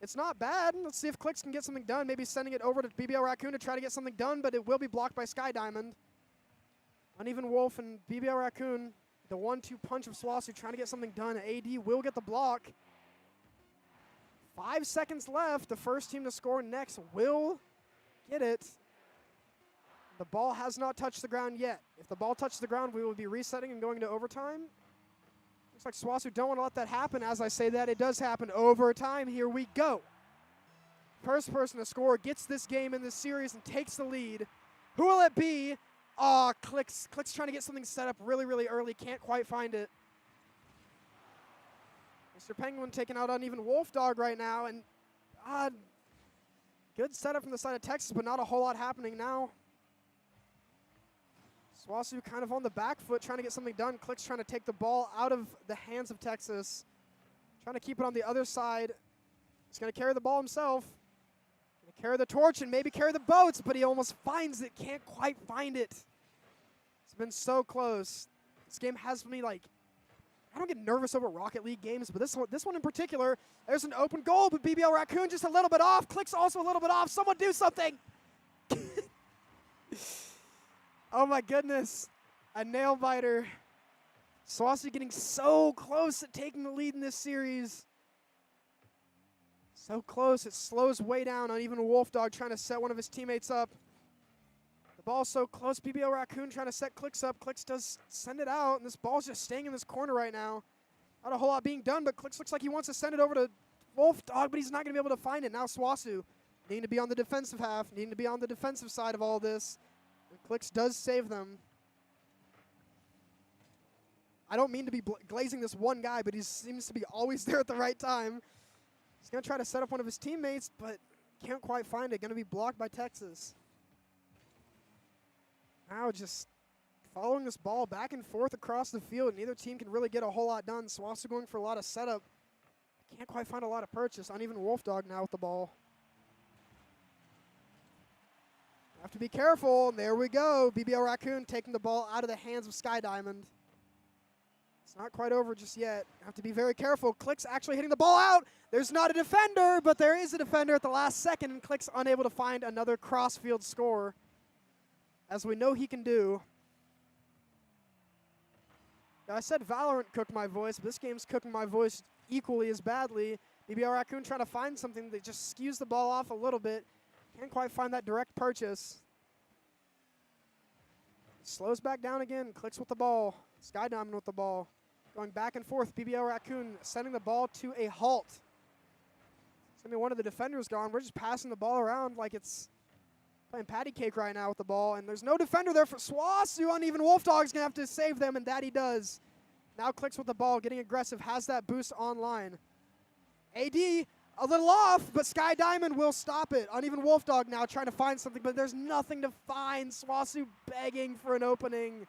It's not bad. Let's see if Clicks can get something done. Maybe sending it over to BBL Raccoon to try to get something done, but it will be blocked by Sky Diamond. Uneven Wolf and BBL Raccoon the 1-2 punch of SWOSU trying to get something done. AD will get the block. 5 seconds left. The first team to score next will get it. The ball has not touched the ground yet. If the ball touches the ground, we will be resetting and going into overtime. Looks like SWOSU don't want to let that happen. As I say that, it does happen. Overtime, here we go. First person to score gets this game in this series and takes the lead. Who will it be? Aw, Clicks trying to get something set up really, really early. Can't quite find it. Mr. Penguin taking out Uneven Wolf Dog right now. And good setup from the side of Texas, but not a whole lot happening now. SWOSU kind of on the back foot, trying to get something done. Clicks trying to take the ball out of the hands of Texas. Trying to keep it on the other side. He's going to carry the ball himself. Going to carry the torch and maybe carry the boats, but he almost finds it. Can't quite find it. It's been so close. This game has me like, I don't get nervous over Rocket League games, but this one in particular, there's an open goal, but BBL Raccoon just a little bit off. Clicks also a little bit off. Someone do something. Oh my goodness, a nail biter. SWOSU getting so close at taking the lead in this series. So close, it slows way down. Uneven Wolf Dog trying to set one of his teammates up. The ball's so close, BBL Raccoon trying to set Clicks up. Clicks does send it out, and this ball's just staying in this corner right now. Not a whole lot being done, but Clicks looks like he wants to send it over to Wolf Dog, but he's not going to be able to find it. Now SWOSU needing to be on the defensive half, needing to be on the defensive side of all this. And Clicks does save them. I don't mean to be glazing this one guy, but he seems to be always there at the right time. He's going to try to set up one of his teammates, but can't quite find it. Going to be blocked by Texas. Now just following this ball back and forth across the field. Neither team can really get a whole lot done. SWOSU going for a lot of setup. Can't quite find a lot of purchase. Uneven Wolf Dog now with the ball. Have to be careful. There we go. BBL Raccoon taking the ball out of the hands of Sky Diamond. It's not quite over just yet. Have to be very careful. Clicks actually hitting the ball out. There's not a defender, but there is a defender at the last second, and Clicks unable to find another cross-field score, as we know he can do. Now, I said Valorant cooked my voice, but this game's cooking my voice equally as badly. BBL Raccoon trying to find something that just skews the ball off a little bit. Can't quite find that direct purchase. Slows back down again. Clicks with the ball. Sky Diamond with the ball. Going back and forth. BBL Raccoon sending the ball to a halt. It's going to be one of the defenders gone. We're just passing the ball around like it's playing patty cake right now with the ball. And there's no defender there for SWOSU. Uneven Wolf Dog's going to have to save them, and that he does. Now Clicks with the ball, getting aggressive. Has that boost online. AD a little off, but Sky Diamond will stop it. Uneven Wolf Dog now trying to find something, but there's nothing to find. SWOSU begging for an opening.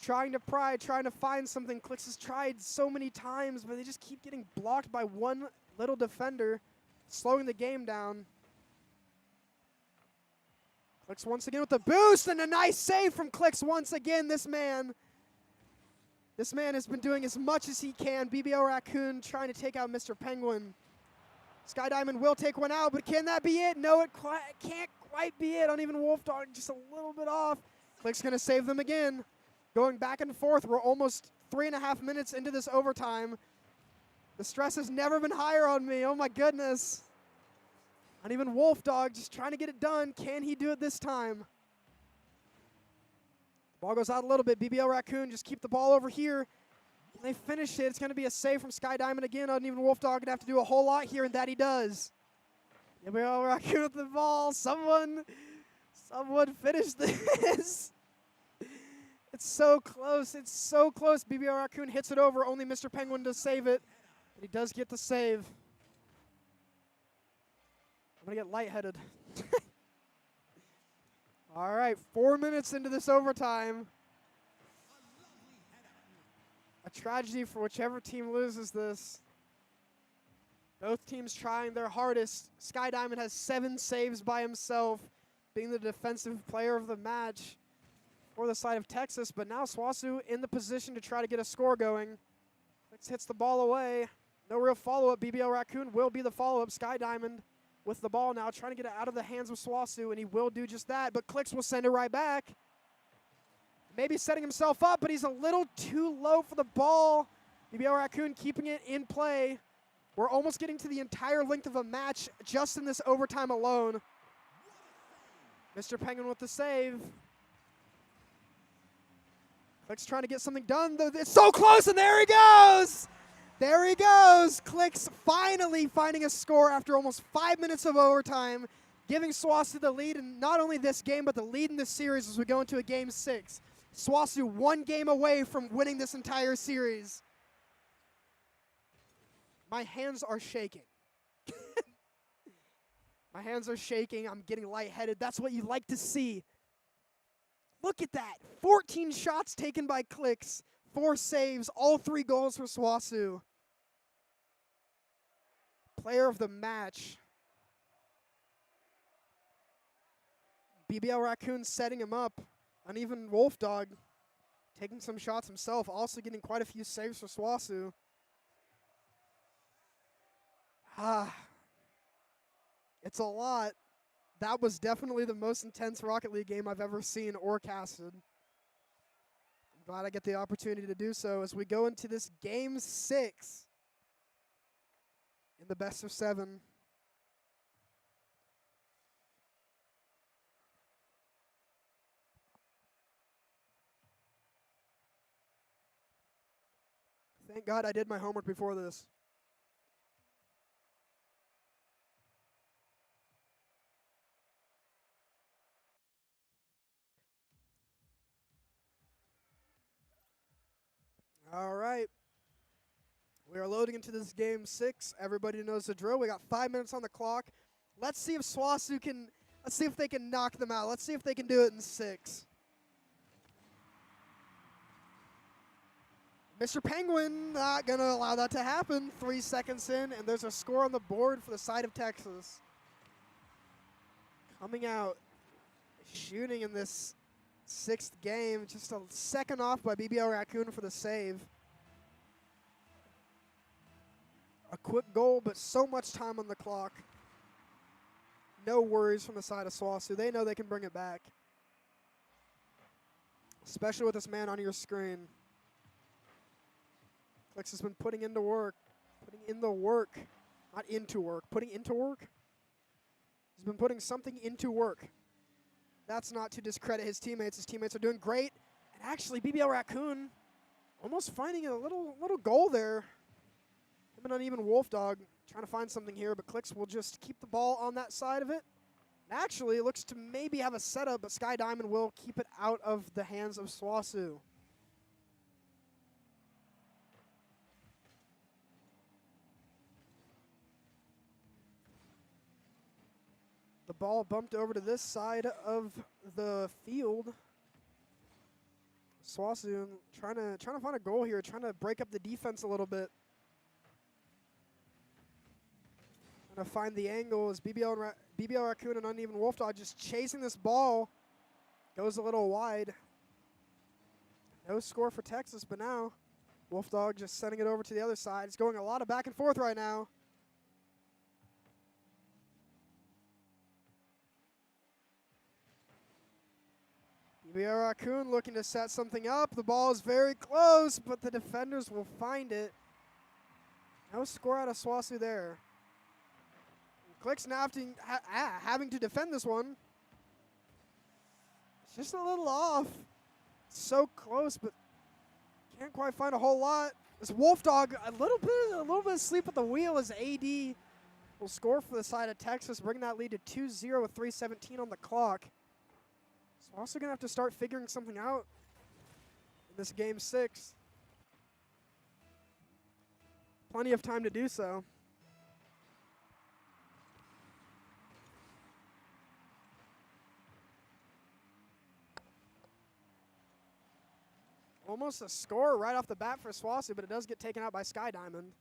Trying to pry, trying to find something. Clicks has tried so many times, but they just keep getting blocked by one little defender, slowing the game down. Clicks once again with the boost, and a nice save from Clicks once again. This man has been doing as much as he can. BBL Raccoon trying to take out Mr. Penguin. Sky Diamond will take one out, but can that be it? No, it can't quite be it. Uneven Wolf Dog just a little bit off. Clicks going to save them again. Going back and forth. We're almost 3.5 minutes into this overtime. The stress has never been higher on me. Oh, my goodness. Uneven Wolf Dog just trying to get it done. Can he do it this time? Ball goes out a little bit. BBL Raccoon just keep the ball over here. They finish it. It's going to be a save from Sky Diamond again. Uneven Wolf Dog going to have to do a whole lot here, and that he does. BBL Raccoon with the ball. Someone finish this. It's so close. It's so close. BBL Raccoon hits it over. Only Mr. Penguin does save it. But he does get the save. I'm going to get lightheaded. All right, 4 minutes into this overtime. A tragedy for whichever team loses this. Both teams trying their hardest. Sky Diamond has 7 saves by himself, being the defensive player of the match for the side of Texas. But now SWOSU in the position to try to get a score going. Clicks hits the ball away. No real follow-up. BBL Raccoon will be the follow-up. Sky Diamond with the ball now, trying to get it out of the hands of SWOSU, and he will do just that, but Clicks will send it right back. maybe setting himself up, but he's a little too low for the ball. BBL Raccoon keeping it in play. We're almost getting to the entire length of a match just in this overtime alone. Mr. Penguin with the save. Click's trying to get something done. It's so close, and there he goes! There he goes! Click's finally finding a score after almost 5 minutes of overtime, giving SWOSU the lead in not only this game, but the lead in this series as we go into a Game 6. SWOSU 1 game away from winning this entire series. My hands are shaking. My hands are shaking. I'm getting lightheaded. That's what you like to see. Look at that. 14 shots taken by Clicks, 4 saves, all 3 goals for SWOSU. Player of the match. BBL Raccoon setting him up. Uneven Wolf Dog taking some shots himself, also getting quite a few saves for SWOSU. It's a lot. That was definitely the most intense Rocket League game I've ever seen or casted. I'm glad I get the opportunity to do so as we go into this Game 6 in the best of 7. Thank God I did my homework before this. All right. We are loading into this Game 6. Everybody knows the drill. We got 5 minutes on the clock. Let's see if SWOSU can, let's see if they can knock them out. Let's see if they can do it in 6. Mr. Penguin not going to allow that to happen. 3 seconds in, and there's a score on the board for the side of Texas. Coming out, shooting in this 6th game, just a second off by BBL Raccoon for the save. A quick goal, but so much time on the clock. No worries from the side of SWOSU. They know they can bring it back. Especially with this man on your screen. Clicks has been putting into work. Putting in the work. Not into work. Putting into work? He's been putting something into work. That's not to discredit his teammates. His teammates are doing great. And actually, BBL Raccoon almost finding a little goal there. Him and Uneven Wolf Dog trying to find something here, but Clicks will just keep the ball on that side of it. And actually, it looks to maybe have a setup, but Sky Diamond will keep it out of the hands of SWOSU. The ball bumped over to this side of the field. SWOSU trying to find a goal here, trying to break up the defense a little bit. Trying to find the angle as BBL Raccoon and Uneven Wolf Dog just chasing this ball. Goes a little wide. No score for Texas, but now Wolf Dog just sending it over to the other side. It's going a lot of back and forth right now. BBL Raccoon looking to set something up. The ball is very close, but the defenders will find it. No score out of SWOSU there. Clicks now having to defend this one. It's just a little off. So close, but can't quite find a whole lot. This Wolf Dog, a little bit asleep at the wheel as AD will score for the side of Texas, bringing that lead to 2-0 with 3:17 on the clock. So we're also going to have to start figuring something out in this Game 6. Plenty of time to do so. Almost a score right off the bat for SWOSU, but it does get taken out by Sky Diamond.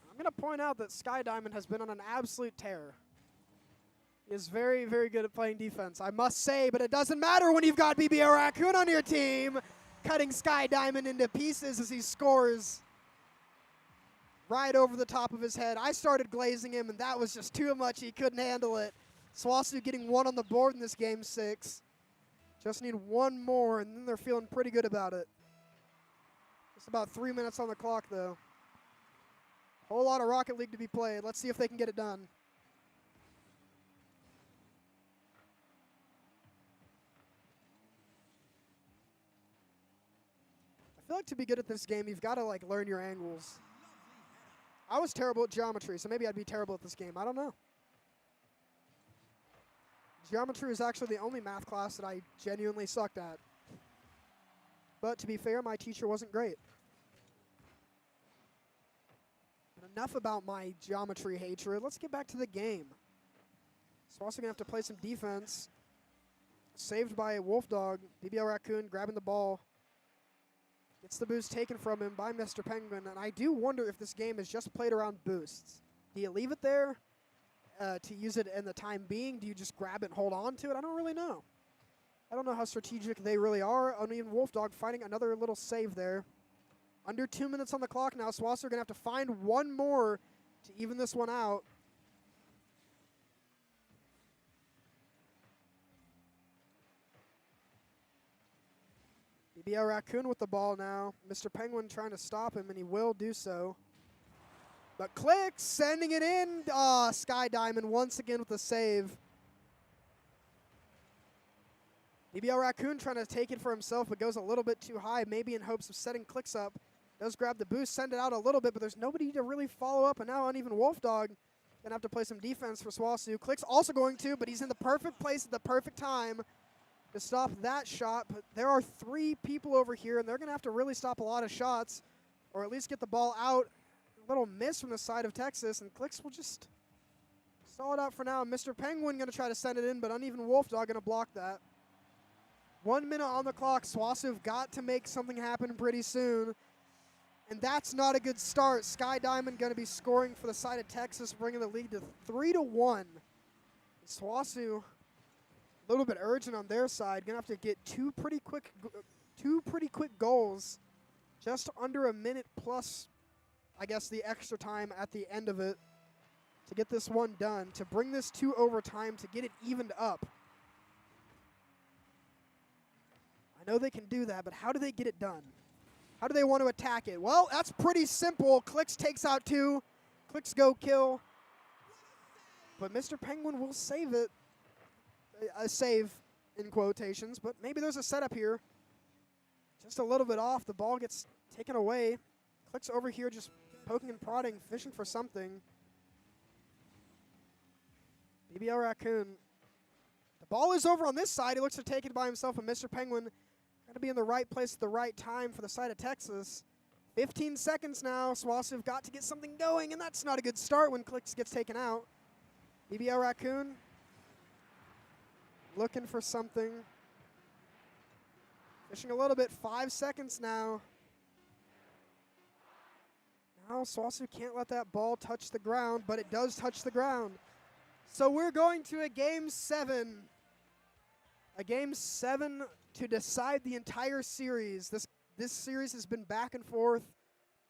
I'm going to point out that Sky Diamond has been on an absolute tear. He is very, very good at playing defense, I must say, but it doesn't matter when you've got BBL Raccoon on your team, cutting Sky Diamond into pieces as he scores right over the top of his head. I started glazing him, and that was just too much. He couldn't handle it. SWOSU getting 1 on the board in this Game 6. Just need one more, and then they're feeling pretty good about it. Just about 3 minutes on the clock, though. Whole lot of Rocket League to be played. Let's see if they can get it done. I feel like to be good at this game, you've got to like learn your angles. I was terrible at geometry, so maybe I'd be terrible at this game. I don't know. Geometry is actually the only math class that I genuinely sucked at. But to be fair, my teacher wasn't great. But enough about my geometry hatred. Let's get back to the game. So also going to have to play some defense. Saved by Wolf Dog. BBL Raccoon grabbing the ball. Gets the boost taken from him by Mr. Penguin. And I do wonder if this game is just played around boosts. Do you leave it there to use it in the time being? Do you just grab it and hold on to it? I don't really know. I don't know how strategic they really are. Even Wolf Dog finding another little save there. Under 2 minutes on the clock now. SWOSU are going to have to find one more to even this one out. BBL Raccoon with the ball now. Mr. Penguin trying to stop him, and he will do so. But Click sending it in. Sky Diamond once again with the save. BBL Raccoon trying to take it for himself, but goes a little bit too high, maybe in hopes of setting Clicks up. Does grab the boost, send it out a little bit, but there's nobody to really follow up, and now Uneven Wolf Dog going to have to play some defense for SWOSU. Click's also going to, but he's in the perfect place at the perfect time to stop that shot. But there are 3 people over here, and they're going to have to really stop a lot of shots, or at least get the ball out. A little miss from the side of Texas, and Clicks will just stall it out for now. Mr. Penguin going to try to send it in, but Uneven Wolf Dog going to block that. 1 minute on the clock. SWOSU have got to make something happen pretty soon. And that's not a good start. Sky Diamond going to be scoring for the side of Texas, bringing the lead to 3-1. SWOSU a little bit urgent on their side. Going to have to get two pretty quick goals, just under a minute plus, I guess, the extra time at the end of it to get this one done, to bring this to overtime, to get it evened up. I know they can do that, but how do they get it done? How do they want to attack it? Well, that's pretty simple. Clicks takes out 2. Clicks go kill. But Mr. Penguin will save it. A save in quotations, but maybe there's a setup here. Just a little bit off. The ball gets taken away. Clicks over here just poking and prodding, fishing for something. BBL Raccoon. The ball is over on this side. He looks to take it by himself, and Mr. Penguin got to be in the right place at the right time for the side of Texas. 15 seconds now. SWOSU have got to get something going, and that's not a good start when Clicks gets taken out. BBL Raccoon looking for something. Fishing a little bit. 5 seconds now. Now SWOSU can't let that ball touch the ground, but it does touch the ground. So we're going to a Game 7. A Game 7 to decide the entire series. This series has been back and forth.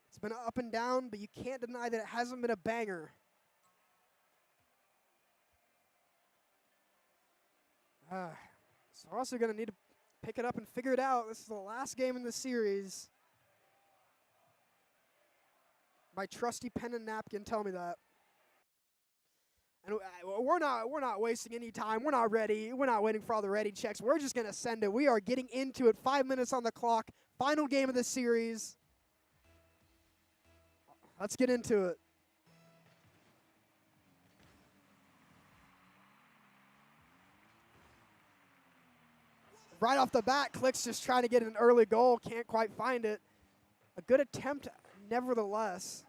It's been up and down, but you can't deny that it hasn't been a banger. So also going to need to pick it up and figure it out. This is the last game in the series. My trusty pen and napkin tell me that. And we're not wasting any time. We're not ready. We're not waiting for all the ready checks. We're just going to send it. We are getting into it. 5 minutes on the clock. Final game of the series. Let's get into it. Right off the bat, Clicks just trying to get an early goal. Can't quite find it. A good attempt, nevertheless.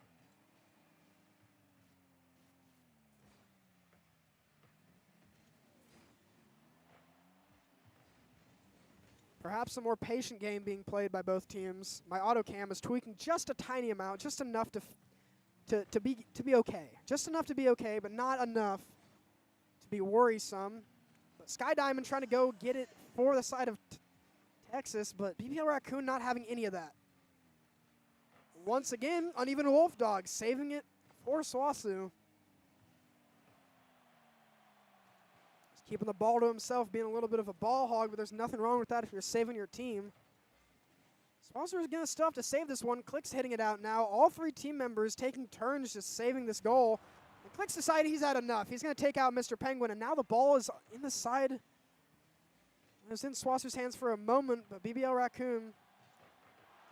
Perhaps a more patient game being played by both teams. My auto cam is tweaking just a tiny amount, just enough to be okay. Just enough to be okay, but not enough to be worrisome. But Sky Diamond trying to go get it for the side of Texas, but BBL Raccoon not having any of that. Once again, Uneven Wolf Dog saving it for SWOSU. Just Keeping the ball to himself, being a little bit of a ball hog, but there's nothing wrong with that if you're saving your team. SWOSU is going to still have to save this one. Click's hitting it out now. All three team members taking turns just saving this goal. And Click's decided he's had enough. He's going to take out Mr. Penguin, and now the ball is in the side. It was in SWOSU's hands for a moment, but BBL Raccoon going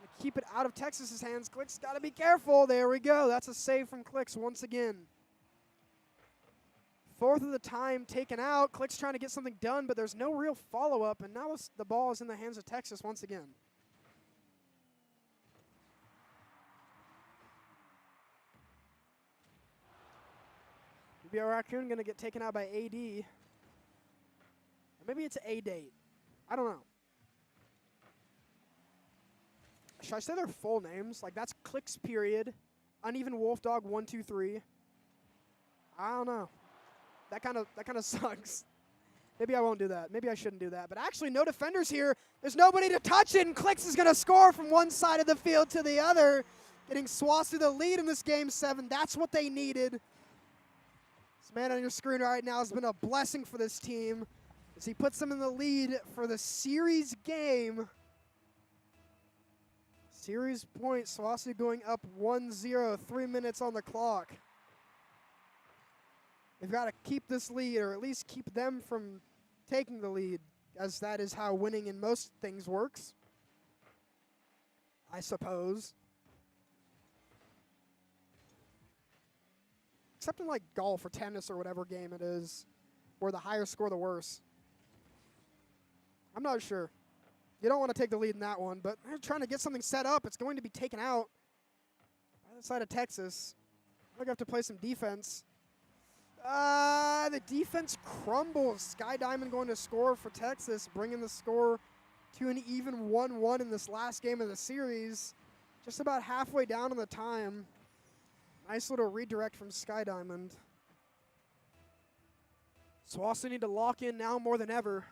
to keep it out of Texas's hands. Click's got to be careful. There we go. That's a save from Clicks once again. Fourth of the time taken out. Click's trying to get something done, but there's no real follow-up, and now the ball is in the hands of Texas once again. BBL Raccoon going to get taken out by AD. Or maybe it's A-Date. I don't know. Should I say their full names? Like, that's Clicks period. Uneven Wolf Dog 1, 2, 3. I don't know. That kind of sucks. Maybe I won't do that. Maybe I shouldn't do that. But actually, no defenders here. There's nobody to touch it, and Clicks is going to score from one side of the field to the other, getting SWOSU the lead in this Game 7. That's what they needed. This man on your screen right now has been a blessing for this team as he puts them in the lead for the series game. Series point, SWOSU going up 1-0, 3 minutes on the clock. They've got to keep this lead, or at least keep them from taking the lead, as that is how winning in most things works, I suppose. Except in like golf or tennis or whatever game it is, where the higher score the worse. I'm not sure. You don't want to take the lead in that one, but they're trying to get something set up. It's going to be taken out by the side of Texas. They're going to have to play some defense. The defense crumbles. Sky Diamond going to score for Texas, bringing the score to an even 1-1 in this last game of the series. Just about halfway down on the time. Nice little redirect from Sky Diamond. SWOSU need to lock in now more than ever.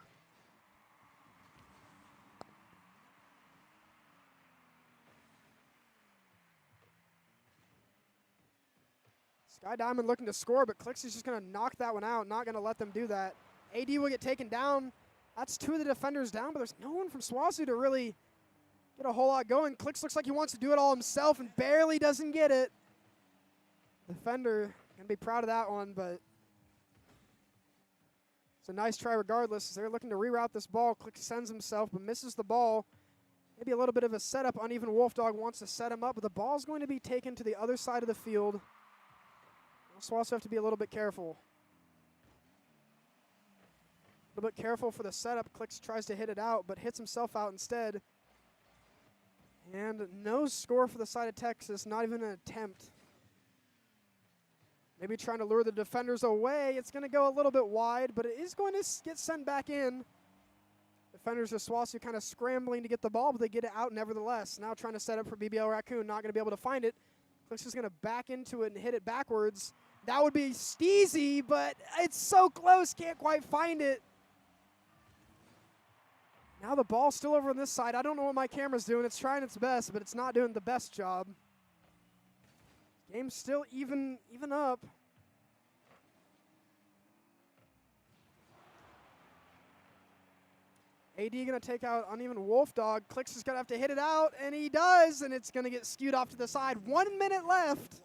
Sky Diamond looking to score, but Clicks is just going to knock that one out, not going to let them do that. AD will get taken down. That's two of the defenders down, but there's no one from SWOSU to really get a whole lot going. Clicks looks like he wants to do it all himself and barely doesn't get it. Defender going to be proud of that one, but it's a nice try regardless. They're looking to reroute this ball. Clicks sends himself, but misses the ball. Maybe a little bit of a setup. Uneven Wolf Dog wants to set him up, but the ball's going to be taken to the other side of the field. SWOSU have to be a little bit careful. A little bit careful for the setup. Clicks tries to hit it out, but hits himself out instead. And no score for the side of Texas, not even an attempt. Maybe trying to lure the defenders away. It's going to go a little bit wide, but it is going to get sent back in. Defenders of SWOSU kind of scrambling to get the ball, but they get it out nevertheless. Now trying to set up for BBL Raccoon, not going to be able to find it. Clicks is going to back into it and hit it backwards. That would be steezy, but it's so close, can't quite find it. Now the ball's still over on this side. I don't know what my camera's doing. It's trying its best, but it's not doing the best job. Game's still even up. AD going to take out Uneven Wolf Dog. Clicks is going to have to hit it out, and he does, and it's going to get skewed off to the side. 1 minute left.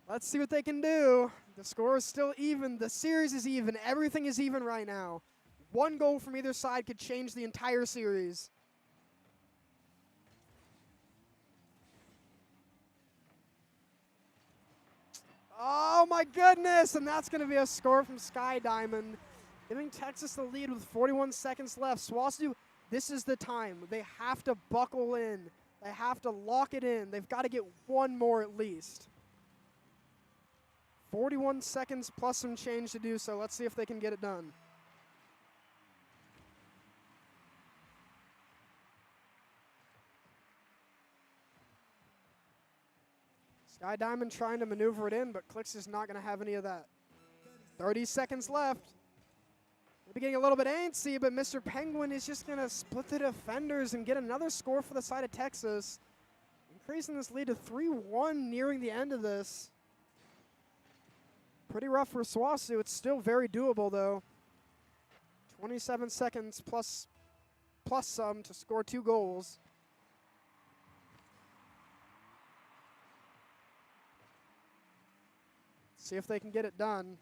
Let's see what they can do. The score is still even. The series is even. Everything is even right now. One goal from either side could change the entire series. Oh my goodness, and that's going to be a score from Sky Diamond, giving Texas the lead with 41 seconds left. SWOSU, this is the time. They have to buckle in. They have to lock it in. They've got to get one more at least. 41 seconds plus some change to do so. Let's see if they can get it done. Sky Diamond trying to maneuver it in, but Clicks is not going to have any of that. 30 seconds left. Maybe getting a little bit antsy, but Mr. Penguin is just going to split the defenders and get another score for the side of Texas, increasing this lead to 3-1 nearing the end of this. Pretty rough for SWOSU. It's still very doable, though. 27 seconds plus some to score 2 goals. See if they can get it done.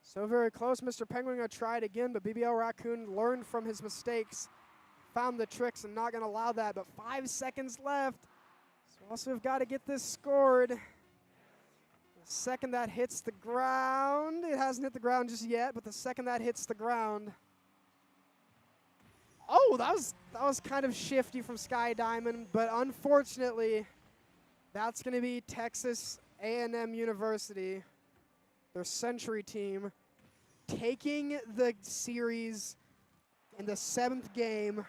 So very close. Mr. Penguin going to try it again, but BBL Raccoon learned from his mistakes, found the tricks, and not going to allow that. But 5 seconds left. So also have got to get this scored. The second that hits the ground, it hasn't hit the ground just yet, but the second that hits the ground. Oh, that was kind of shifty from Sky Diamond, but unfortunately, that's going to be Texas A&M University, their Century team, taking the series in the 7th game.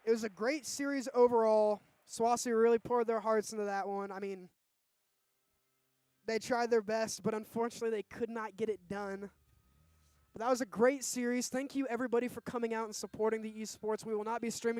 It was a great series overall. SWOSU really poured their hearts into that one. I mean, they tried their best, but unfortunately they could not get it done. But that was a great series. Thank you, everybody, for coming out and supporting the esports. We will not be streaming